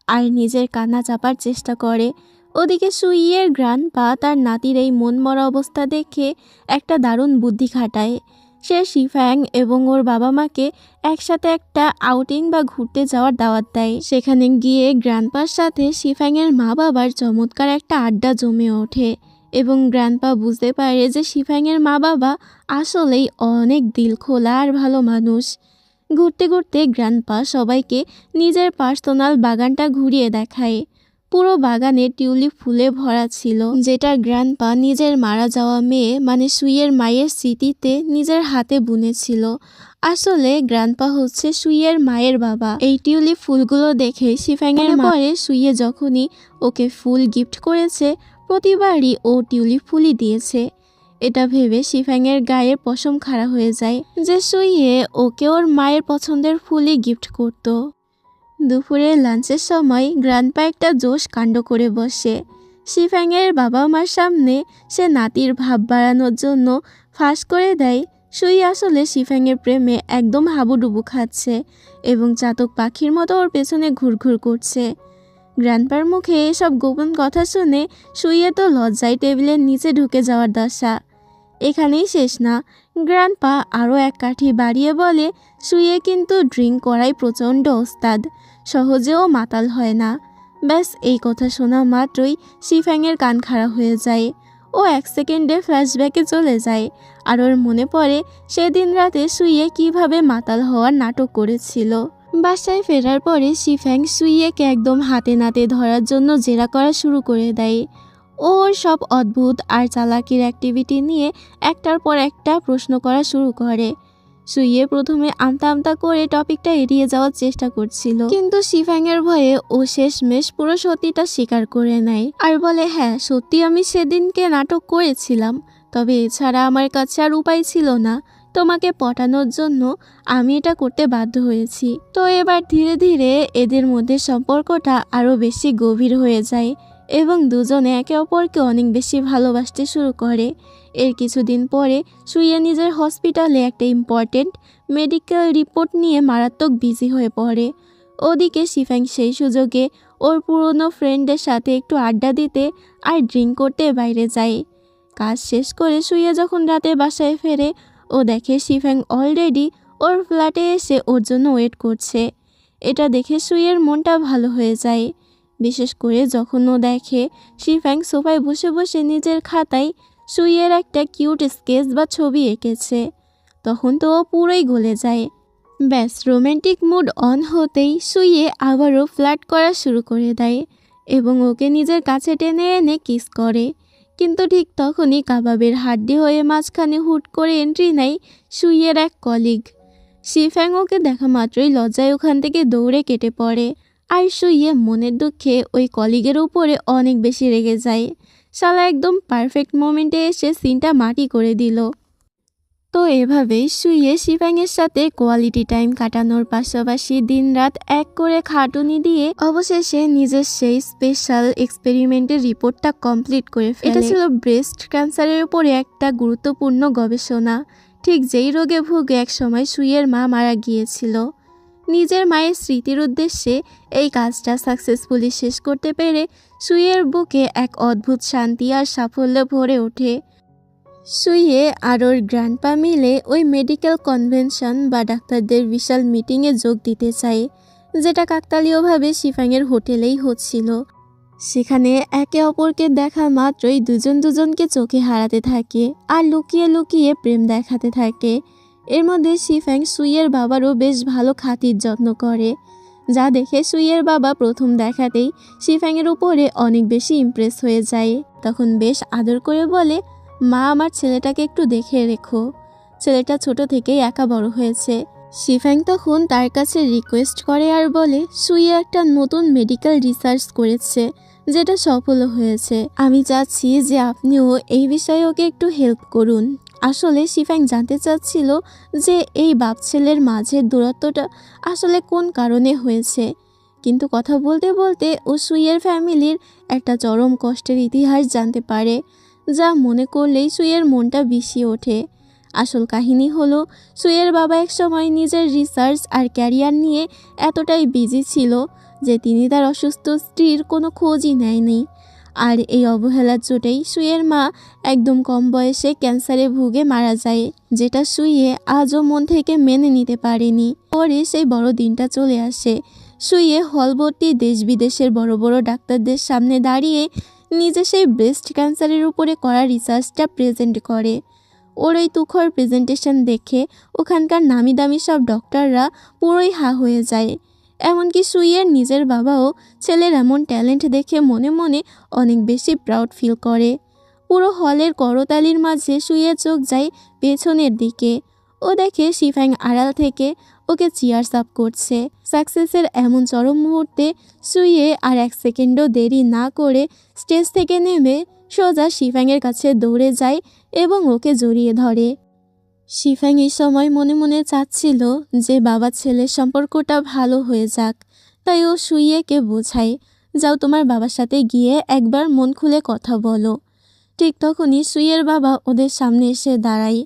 আর নিজের কান্না চাপার চেষ্টা করে। ওদিকে সুইয়ের গ্র্যান্ডপা তার নাতির এই মনমরা অবস্থা দেখে একটা দারুণ বুদ্ধি খাটায়। সে শিফ্যাং এবং ওর বাবা মাকে একসাথে একটা আউটিং বা ঘুরতে যাওয়ার দাওয়াত দেয়। সেখানে গিয়ে গ্র্যান্ডপার সাথে শিফ্যাংয়ের মা বাবার চমৎকার একটা আড্ডা জমে ওঠে এবং গ্র্যান্ডপা বুঝতে পারে যে শিফ্যাংয়ের মা বাবা আসলেই অনেক দিলখোলা আর ভালো মানুষ। ঘুরতে ঘুরতে গ্র্যান্ডপা সবাইকে নিজের পার্সোনাল বাগানটা ঘুরিয়ে দেখায়। পুরো বাগানে টিউলিপ ফুলে ভরা ছিল, যেটা গ্র্যান্ডপা নিজের মারা যাওয়া মেয়ে মানে সুইয়ের মায়ের স্মৃতিতে নিজের হাতে বুনেছিল। আসলে গ্র্যান্ডপা হচ্ছে সুইয়ের মায়ের বাবা। এই টিউলিপ ফুলগুলো দেখে শিফ্যাংয়ের পরে সুইয়ে যখনই ওকে ফুল গিফট করেছে, প্রতিবারই ও টিউলিপ ফুলই দিয়েছে। এটা ভেবে শিফাংয়ের গায়ের পশম খাড়া হয়ে যায় যে সুইয়ে ওকে ওর মায়ের পছন্দের ফুলই গিফট করত। দুপুরের লাঞ্চের সময় গ্র্যান্ডপা একটা জোশ কাণ্ড করে বসে। শিফাংয়ের বাবা মার সামনে সে নাতির ভাব বাড়ানোর জন্য ফাঁস করে দেয় সুই আসলে শিফাংয়ের প্রেমে একদম হাবুডুবু খাচ্ছে এবং চাতক পাখির মতো ওর পেছনে ঘুরঘুর করছে। গ্র্যান্ডপার মুখে এসব গোপন কথা শুনে সুইয়ে তো লজ্জায় টেবিলের নিচে ঢুকে যাওয়ার দশা। এখানেই শেষ না, গ্র্যান্ডপা আরও এক কাঠি বাড়িয়ে বলে সুইয়ে কিন্তু ড্রিঙ্ক করাই প্রচণ্ড ওস্তাদ, সহজেও মাতাল হয় না। ব্যাস এই কথা শোনা মাত্রই শিফাংয়ের কান খাড়া হয়ে যায়। ও 1 সেকেন্ডে ফ্ল্যাশব্যাকে চলে যায় আর ওর মনে পড়ে সেদিন রাতে সুইয়ে কিভাবে মাতাল হওয়ার নাটক করেছিল। বাসায় ফেরার পরে শিফাং সুইয়েকে একদম হাতে নাতে ধরার জন্য জেরা করা শুরু করে দেয়। ওর সব অদ্ভুত আর চালাকির অ্যাক্টিভিটি নিয়ে একটার পর একটা প্রশ্ন করা শুরু করে। সুইয়ে প্রথমে আমতা আমতা করে টপিকটা এড়িয়ে যাওয়ার চেষ্টা করছিল, কিন্তু শিফাংয়ের ভয়ে ও শেষমেশ পুরো সত্যিটা স্বীকার করে নেয় আর বলে, হ্যাঁ সত্যি আমি সেদিনকে নাটক করেছিলাম, তবে এছাড়া আমার কাছে আর উপায় ছিল না। তোমাকে পটানোর জন্য আমি এটা করতে বাধ্য হয়েছি। তো এবার ধীরে ধীরে এদের মধ্যে সম্পর্কটা আরও বেশি গভীর হয়ে যায় এবং দুজনে একে অপরকে অনেক বেশি ভালোবাসতে শুরু করে। এর কিছুদিন পরে সুইয়া নিজের হসপিটালে একটা ইম্পর্টেন্ট মেডিকেল রিপোর্ট নিয়ে মারাত্মক বিজি হয়ে পড়ে। ওদিকে শিফাং সেই সুযোগে ওর পুরনো ফ্রেন্ডের সাথে একটু আড্ডা দিতে আর ড্রিঙ্ক করতে বাইরে যায়। কাজ শেষ করে সুইয়া যখন রাতে বাসায় ফেরে ও দেখে শিফাং অলরেডি ওর ফ্ল্যাটে এসে ওর জন্য ওয়েট করছে। এটা দেখে সুইয়ের মনটা ভালো হয়ে যায়, বিশেষ করে যখন ও দেখে শিফাং সোফায় বসে বসে নিজের খাতায় সুইয়ের একটা কিউট স্কেচ বা ছবি এঁকেছে। তখন তো ও পুরোই গলে যায়। ব্যাস রোম্যান্টিক মুড অন হতেই সুইয়ে আবারও ফ্লার্ট করা শুরু করে দেয় এবং ওকে নিজের কাছে টেনে এনে কিস করে। কিন্তু ঠিক তখনই কাবাবের হাড্ডি হয়ে মাঝখানে হুট করে এন্ট্রি নেয় সুইয়ের এক কলিগ। শিফাং ওকে দেখা মাত্রই লজ্জায় ওখান থেকে দৌড়ে কেটে পড়ে আর সুইয়ে মনের দুঃখে ওই কলিগের উপরে অনেক বেশি রেগে যায়। শালা একদম পারফেক্ট মোমেন্টে এসে সিনটা মাটি করে দিল। তো এভাবেই সুইয়ে শিফাংয়ের সাথে কোয়ালিটি টাইম কাটানোর পাশাপাশি দিনরাত এক করে খাটুনি দিয়ে অবশেষে নিজের সেই স্পেশাল এক্সপেরিমেন্টের রিপোর্টটা কমপ্লিট করে ফেলে। এটা ছিল ব্রেস্ট ক্যান্সারের উপরে একটা গুরুত্বপূর্ণ গবেষণা। ঠিক যেই রোগে ভুগে একসময় সুইয়ের মা মারা গিয়েছিল। নিজের মায়ের স্মৃতির উদ্দেশ্যে এই কাজটা সাকসেসফুলি শেষ করতে পেরে সুইয়ের বুকে এক অদ্ভুত শান্তি আর সাফল্য ভরে ওঠে। সুইয়ে আর ওর গ্র্যান্ডপা মিলে ওই মেডিকেল কনভেনশন বা ডাক্তারদের বিশাল মিটিংয়ে যোগ দিতে চায়, যেটা কাকতালীয়ভাবে শিফাংয়ের হোটেলেই হচ্ছিল। সেখানে একে অপরকে দেখা মাত্রই দুজন দুজনকে চোখে হারাতে থাকে আর লুকিয়ে লুকিয়ে প্রেম দেখাতে থাকে। এর মধ্যে শিফাং সুইয়ের বাবারও বেশ ভালো খাতির যত্ন করে, যা দেখে সুইয়ের বাবা প্রথম দেখাতেই শিফাংয়ের উপরে অনেক বেশি ইমপ্রেস হয়ে যায়। তখন বেশ আদর করে বলে, মা আমার ছেলেটাকে একটু দেখে রেখো, ছেলেটা ছোট থেকেই একা বড় হয়েছে। শিফাং তখন তার কাছে রিকোয়েস্ট করে আর বলে, সুইয়ে একটা নতুন মেডিকেল রিসার্চ করেছে যেটা সফল হয়েছে, আমি চাচ্ছি যে আপনিও এই বিষয়ে ওকে একটু হেল্প করুন। আসলে শিফাং জানতে চাচ্ছিল যে এই বাপ ছেলের মাঝের দূরত্বটা আসলে কোন কারণে হয়েছে, কিন্তু কথা বলতে বলতে ও সুইয়ের ফ্যামিলির একটা চরম কষ্টের ইতিহাস জানতে পারে, যা মনে করলেই সুইয়ের মনটা বিষিয়ে ওঠে। আসল কাহিনী হলো সুইয়ের বাবা একসময় নিজের রিসার্চ আর ক্যারিয়ার নিয়ে এতটাই বিজি ছিল যে তিনি তার অসুস্থ স্ত্রীর কোনো খোঁজই নেয়নি। আর এই অবহেলার চোটেই সুইয়ের মা একদম কম বয়সে ক্যান্সারে ভুগে মারা যায়, যেটা সুইয়ে আজও মন থেকে মেনে নিতে পারেনি। পরে সেই বড় দিনটা চলে আসে। সুইয়ে হলভর্তি দেশ বিদেশের বড় বড় ডাক্তারদের সামনে দাঁড়িয়ে নিজে সেই ব্রেস্ট ক্যান্সারের উপরে করা রিসার্চটা প্রেজেন্ট করে। ওর এই তুখর প্রেজেন্টেশন দেখে ওখানকার নামি দামি সব ডক্টররা পুরোই হা হয়ে যায়। এমনকি সুইয়ের নিজের বাবাও ছেলের এমন ট্যালেন্ট দেখে মনে মনে অনেক বেশি প্রাউড ফিল করে। পুরো হলের করতালির মাঝে সুইয়ের চোখ যায় পেছনের দিকে। ও দেখে শিফাং আড়াল থেকে ওকে চিয়ার্স আপ করছে। সাকসেসের এমন চরম মুহূর্তে সুইয়ে আর 1 সেকেন্ডও দেরি না করে স্টেজ থেকে নেমে সোজা শিফাংয়ের কাছে দৌড়ে যায় এবং ওকে জড়িয়ে ধরে। শিফাং এই সময় মনে মনে চাচ্ছিল যে বাবা ছেলের সম্পর্কটা ভালো হয়ে যাক, তাই ও সুইয়েকে বোঝায়, যাও তোমার বাবার সাথে গিয়ে একবার মন খুলে কথা বলো। ঠিক তখনই সুইয়ের বাবা ওদের সামনে এসে দাঁড়ায়।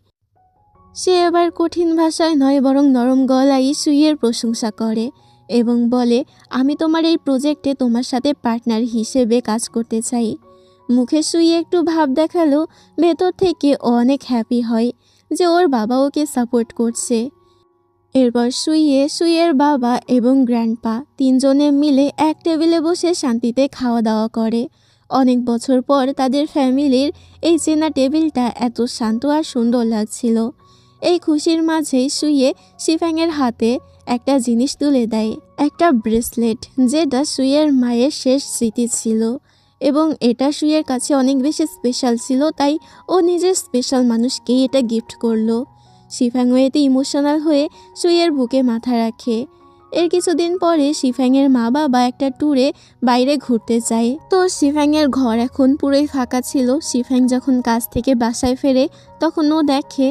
সে এবার কঠিন ভাষায় নয় বরং নরম গলায় সুইয়ের প্রশংসা করে এবং বলে, আমি তোমার এই প্রজেক্টে তোমার সাথে পার্টনার হিসেবে কাজ করতে চাই। মুখে সুইয়ে একটু ভাব দেখালো, ভেতর থেকে ও অনেক হ্যাপি হয় যে ওর বাবা ওকে সাপোর্ট করছে। এরপর সুইয়ের বাবা এবং গ্র্যান্ডপা তিনজনে মিলে এক টেবিলে বসে শান্তিতে খাওয়া দাওয়া করে। অনেক বছর পর তাদের ফ্যামিলির এই চেনা টেবিলটা এত শান্ত আর সুন্দর লাগছিল। এই খুশির মাঝেই সুইয়ে শিফাংয়ের হাতে একটা জিনিস তুলে দেয়, একটা ব্রেসলেট, যেটা সুইয়ের মায়ের শেষ স্মৃতি ছিল এবং এটা সুইয়ের কাছে অনেক বেশি স্পেশাল ছিল, তাই ও নিজের স্পেশাল মানুষকেই এটা গিফট করলো। শিফাংও এতে ইমোশনাল হয়ে সুইয়ের বুকে মাথা রাখে। এর কিছুদিন পরে শিফাংয়ের মা বাবা একটা ট্যুরে বাইরে ঘুরতে যায়। তো শিফাংয়ের ঘর এখন পুরোই ফাঁকা ছিল। শিফাং যখন কাজ থেকে বাসায় ফেরে তখন ও দেখে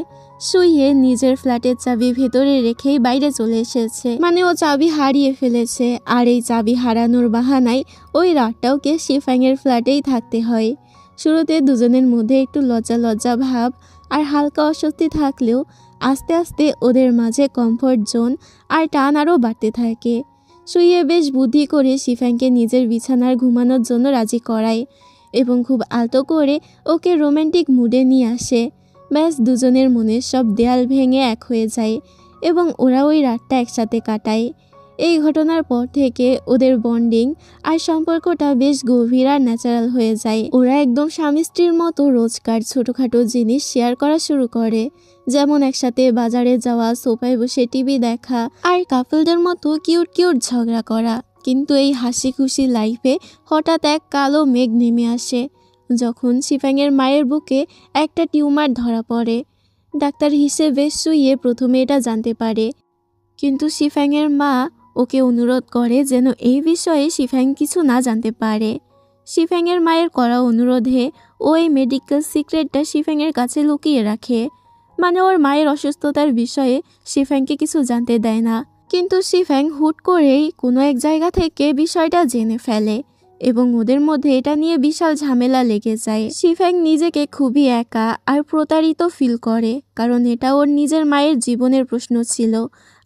সুইয়ে নিজের ফ্ল্যাটের চাবি ভেতরে রেখেই বাইরে চলে এসেছে। মানে ও চাবি হারিয়ে ফেলেছে, আর এই চাবি হারানোর বাহানায় ওই রাতটাও কে শিফাংয়ের ফ্ল্যাটেই থাকতে হয়। শুরুতে দুজনের মধ্যে একটু লজ্জা লজ্জা ভাব আর হালকা অস্বস্তি থাকলেও আস্তে আস্তে ওদের মাঝে কমফোর্ট জোন আর টান আরও বাড়তে থাকে। সুইয়ে বেশ বুদ্ধি করে শিফাংকে নিজের বিছানার ঘুমানোর জন্য রাজি করায় এবং খুব আলতো করে ওকে রোমান্টিক মুডে নিয়ে আসে। ব্যাস দুজনের মনের সব দেয়াল ভেঙে এক হয়ে যায় এবং ওরা ওই রাতটা একসাথে কাটায়। এই ঘটনার পর থেকে ওদের বন্ডিং আর সম্পর্কটা বেশ গভীর আর ন্যাচারাল হয়ে যায়। ওরা একদম স্বামী স্ত্রীর মতো রোজকার ছোটোখাটো জিনিস শেয়ার করা শুরু করে, যেমন একসাথে বাজারে যাওয়া, সোফায় বসে টিভি দেখা আর কাপলদের মতো কিউট কিউট ঝগড়া করা। কিন্তু এই হাসি খুশি লাইফে হঠাৎ এক কালো মেঘ নেমে আসে যখন শিফাংয়ের মায়ের বুকে একটা টিউমার ধরা পড়ে। ডাক্তার হিসেবে সুইয়ে প্রথমে এটা জানতে পারে, কিন্তু শিফাংয়ের মা ওকে অনুরোধ করে যেন এই বিষয়ে শিফাং কিছু না জানতে পারে। শিফাংয়ের মায়ের করা অনুরোধে ও এই মেডিকেল সিক্রেটটা শিফাংয়ের কাছে লুকিয়ে রাখে। মানে ওর মায়ের অসুস্থতার বিষয়ে শিফাংকে কিছু জানতে দেয় না। কিন্তু শিফাং হুট করেই কোনো এক জায়গা থেকে বিষয়টা জেনে ফেলে এবং ওদের মধ্যে এটা নিয়ে বিশাল ঝামেলা লেগে যায়। শিফাং নিজেকে খুবই একা আর প্রতারিত ফিল করে, কারণ এটা ওর নিজের মায়ের জীবনের প্রশ্ন ছিল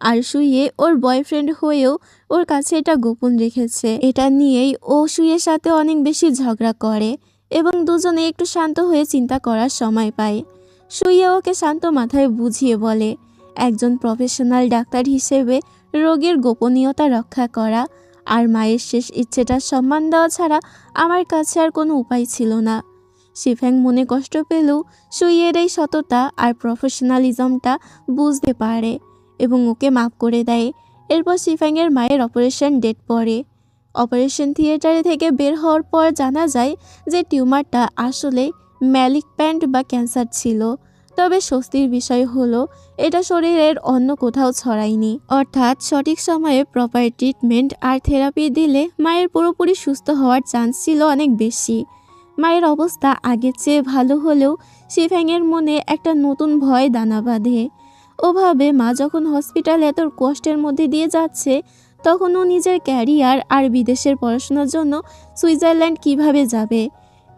আর সুইয়ে ওর বয়ফ্রেন্ড হয়েও ওর কাছে এটা গোপন রেখেছে। এটা নিয়েই ও সুইয়ের সাথে অনেক বেশি ঝগড়া করে এবং দুজনে একটু শান্ত হয়ে চিন্তা করার সময় পায়। সুইয়ে ওকে শান্ত মাথায় বুঝিয়ে বলে, একজন প্রফেশনাল ডাক্তার হিসেবে রোগীর গোপনীয়তা রক্ষা করা আর মায়ের শেষ ইচ্ছেটার সম্মান দেওয়া ছাড়া আমার কাছে আর কোনো উপায় ছিল না। শিফাং মনে কষ্ট পেলেও সুইয়ের এই সততা আর প্রফেশনালিজমটা বুঝতে পারে এবং ওকে মাফ করে দেয়। এরপর শিফাংয়ের মায়ের অপারেশন ডেট পড়ে। অপারেশন থিয়েটারে থেকে বের হওয়ার পর জানা যায় যে টিউমারটা আসলে ম্যালিগন্যান্ট বা ক্যান্সার ছিল। তবে স্বস্তির বিষয় হলো এটা শরীরের অন্য কোথাও ছড়ায়নি, অর্থাৎ সঠিক সময়ে প্রপার ট্রিটমেন্ট আর থেরাপি দিলে মায়ের পুরোপুরি সুস্থ হওয়ার চান্স ছিল অনেক বেশি। মায়ের অবস্থা আগের চেয়ে ভালো হলেও শিফাংয়ের মনে একটা নতুন ভয় দানা বাঁধে। ওভাবে মা যখন হসপিটালে এত কষ্টের মধ্যে দিয়ে যাচ্ছে, তখন ও নিজের ক্যারিয়ার আর বিদেশের পড়াশোনার জন্য সুইজারল্যান্ড কিভাবে যাবে,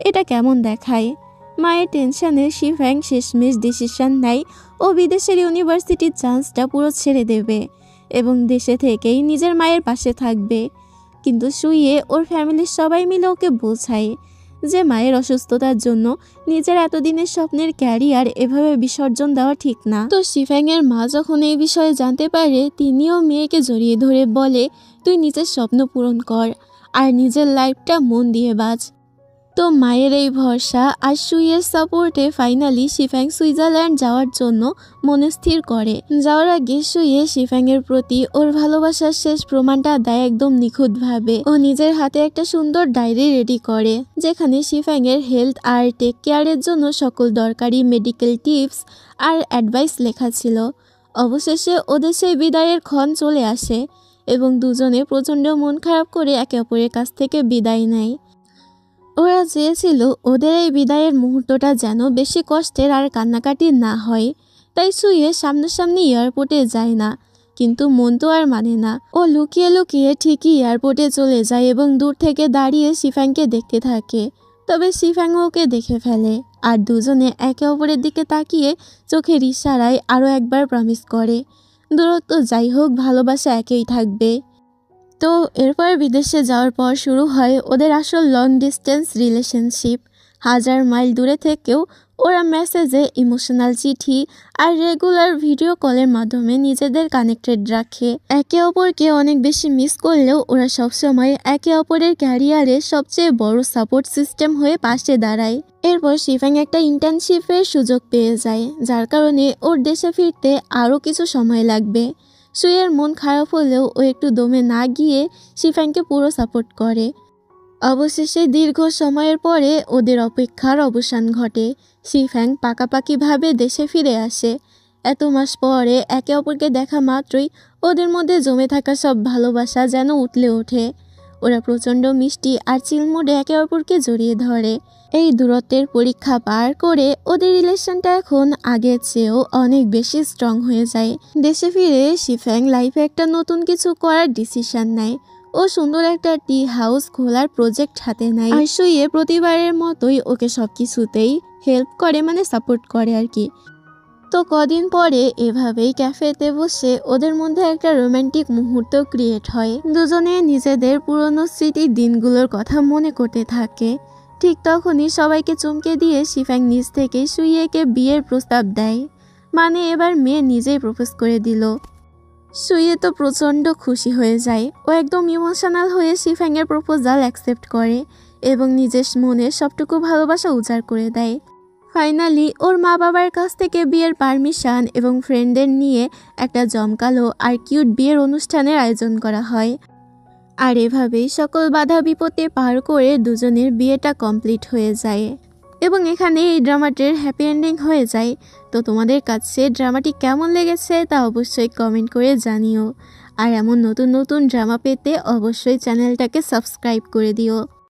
এটা কেমন দেখায়। মায়ের টেনশনে শিফাং শেষমেশ ডিসিশন নেয় ও বিদেশের ইউনিভার্সিটির চান্সটা পুরো ছেড়ে দেবে এবং দেশে থেকেই নিজের মায়ের পাশে থাকবে। কিন্তু সুইয়ে ওর ফ্যামিলির সবাই মিলে ওকে বোঝায় যে মায়ের অসুস্থতার জন্য নিজের এতদিনের স্বপ্নের ক্যারিয়ার এভাবে বিসর্জন দেওয়া ঠিক না। তো শিফাংয়ের মা যখন এই বিষয়ে জানতে পারে, তিনিও মেয়েকে জড়িয়ে ধরে বলে, তুই নিজের স্বপ্ন পূরণ কর আর নিজের লাইফটা মন দিয়ে বাঁচ। তো মায়ের এই ভরসা আর সুইয়ের সাপোর্টে ফাইনালি শিফাং সুইজারল্যান্ড যাওয়ার জন্য মনস্থির করে। যাওয়ার আগে সুইয়ে শিফাংয়ের প্রতি ওর ভালোবাসার শেষ প্রমাণটা দেয় একদম নিখুঁতভাবে। ও নিজের হাতে একটা সুন্দর ডায়েরি রেডি করে, যেখানে শিফাংয়ের হেলথ আর টেক কেয়ারের জন্য সকল দরকারি মেডিকেল টিপস আর অ্যাডভাইস লেখা ছিল। অবশেষে ওদের সেই বিদায়ের ক্ষণ চলে আসে এবং দুজনে প্রচণ্ড মন খারাপ করে একে অপরের কাছ থেকে বিদায় নেয়। ওরা চেয়েছিল ওদের এই বিদায়ের মুহূর্তটা যেন বেশি কষ্টের আর কান্নাকাটি না হয়, তাই সুইয়ে সামনাসামনি এয়ারপোর্টে যায় না। কিন্তু মন তো আর মানে না। ও লুকিয়ে লুকিয়ে ঠিকই এয়ারপোর্টে চলে যায় এবং দূর থেকে দাঁড়িয়ে শিফাংকে দেখতে থাকে। তবে শিফাং ওকে দেখে ফেলে আর দুজনে একে অপরের দিকে তাকিয়ে চোখের ইশারায় আরও একবার প্রমিস করে দূরত্ব যাই হোক ভালোবাসা একই থাকবে। তো এরপর বিদেশে যাওয়ার পর শুরু হয় ওদের আসল লং ডিস্টেন্স রিলেশনশিপ। 1000 মাইল দূরে থেকেও ওরা মেসেজে, ইমোশনাল চিঠি আর রেগুলার ভিডিও কলের মাধ্যমে নিজেদের কানেক্টেড রাখে। একে অপরকে অনেক বেশি মিস করলেও ওরা সবসময় একে অপরের ক্যারিয়ারে সবচেয়ে বড় সাপোর্ট সিস্টেম হয়ে পাশে দাঁড়ায়। এরপর শিফাং একটা ইন্টার্নশিপের সুযোগ পেয়ে যায়, যার কারণে ওর দেশে ফিরতে আরও কিছু সময় লাগবে। সুইয়ের মন খারাপ হলেও ও একটু দমে না গিয়ে শিফাংকে পুরো সাপোর্ট করে। অবশেষে দীর্ঘ সময়ের পরে ওদের অপেক্ষার অবসান ঘটে। শিফাং পাকাপাকিভাবে দেশে ফিরে আসে। এত মাস পরে একে অপরকে দেখা মাত্রই ওদের মধ্যে জমে থাকা সব ভালোবাসা যেন উতলে ওঠে। ওরা প্রচণ্ড মিষ্টি আর চিলমুডে একে অপরকে জড়িয়ে ধরে। এই দূরত্বের পরীক্ষা পার করে ওদের রিলেশনটা এখন আগের চেয়েও অনেক বেশি স্ট্রং হয়ে যায়। দেশে ফিরে শিফাং লাইফে একটা নতুন কিছু করার ডিসিশন নেয়। ও সুন্দর একটা টি হাউস খোলার প্রজেক্ট হাতে নেয় আর সুইয়ে প্রতিবারের মতোই ওকে সব কিছুতেই হেল্প করে, মানে সাপোর্ট করে আর কি। তো কদিন পরে এভাবেই ক্যাফেতে বসে ওদের মধ্যে একটা রোমান্টিক মুহূর্ত ক্রিয়েট হয়। দুজনে নিজেদের পুরনো স্মৃতির দিনগুলোর কথা মনে করতে থাকে। ঠিক তখনই সবাইকে চমকে দিয়ে শিফাং নিজ থেকেই সুইয়েকে বিয়ের প্রস্তাব দেয়। মানে এবার মেয়ে নিজেই প্রপোজ করে দিল। সুইয়ে তো প্রচণ্ড খুশি হয়ে যায়। ও একদম ইমোশনাল হয়ে শিফাংয়ের প্রপোজাল অ্যাকসেপ্ট করে এবং নিজের মনের সবটুকু ভালোবাসা উজাড় করে দেয়। ফাইনালি ওর মা বাবার কাছ থেকে বিয়ের পারমিশন এবং ফ্রেন্ডদের নিয়ে একটা জমকালো আর কিউট বিয়ের অনুষ্ঠানের আয়োজন করা হয়। আর এভাবেই সকল বাধা বিপত্তি পার করে দুজনের বিয়েটা কমপ্লিট হয়ে যায় এবং এখানে এই ড্রামাটির হ্যাপি এন্ডিং হয়ে যায়। তো তোমাদের কাছে ড্রামাটি কেমন লেগেছে তা অবশ্যই কমেন্ট করে জানিও। আর এমন নতুন নতুন ড্রামা পেতে অবশ্যই চ্যানেলটাকে সাবস্ক্রাইব করে দিও।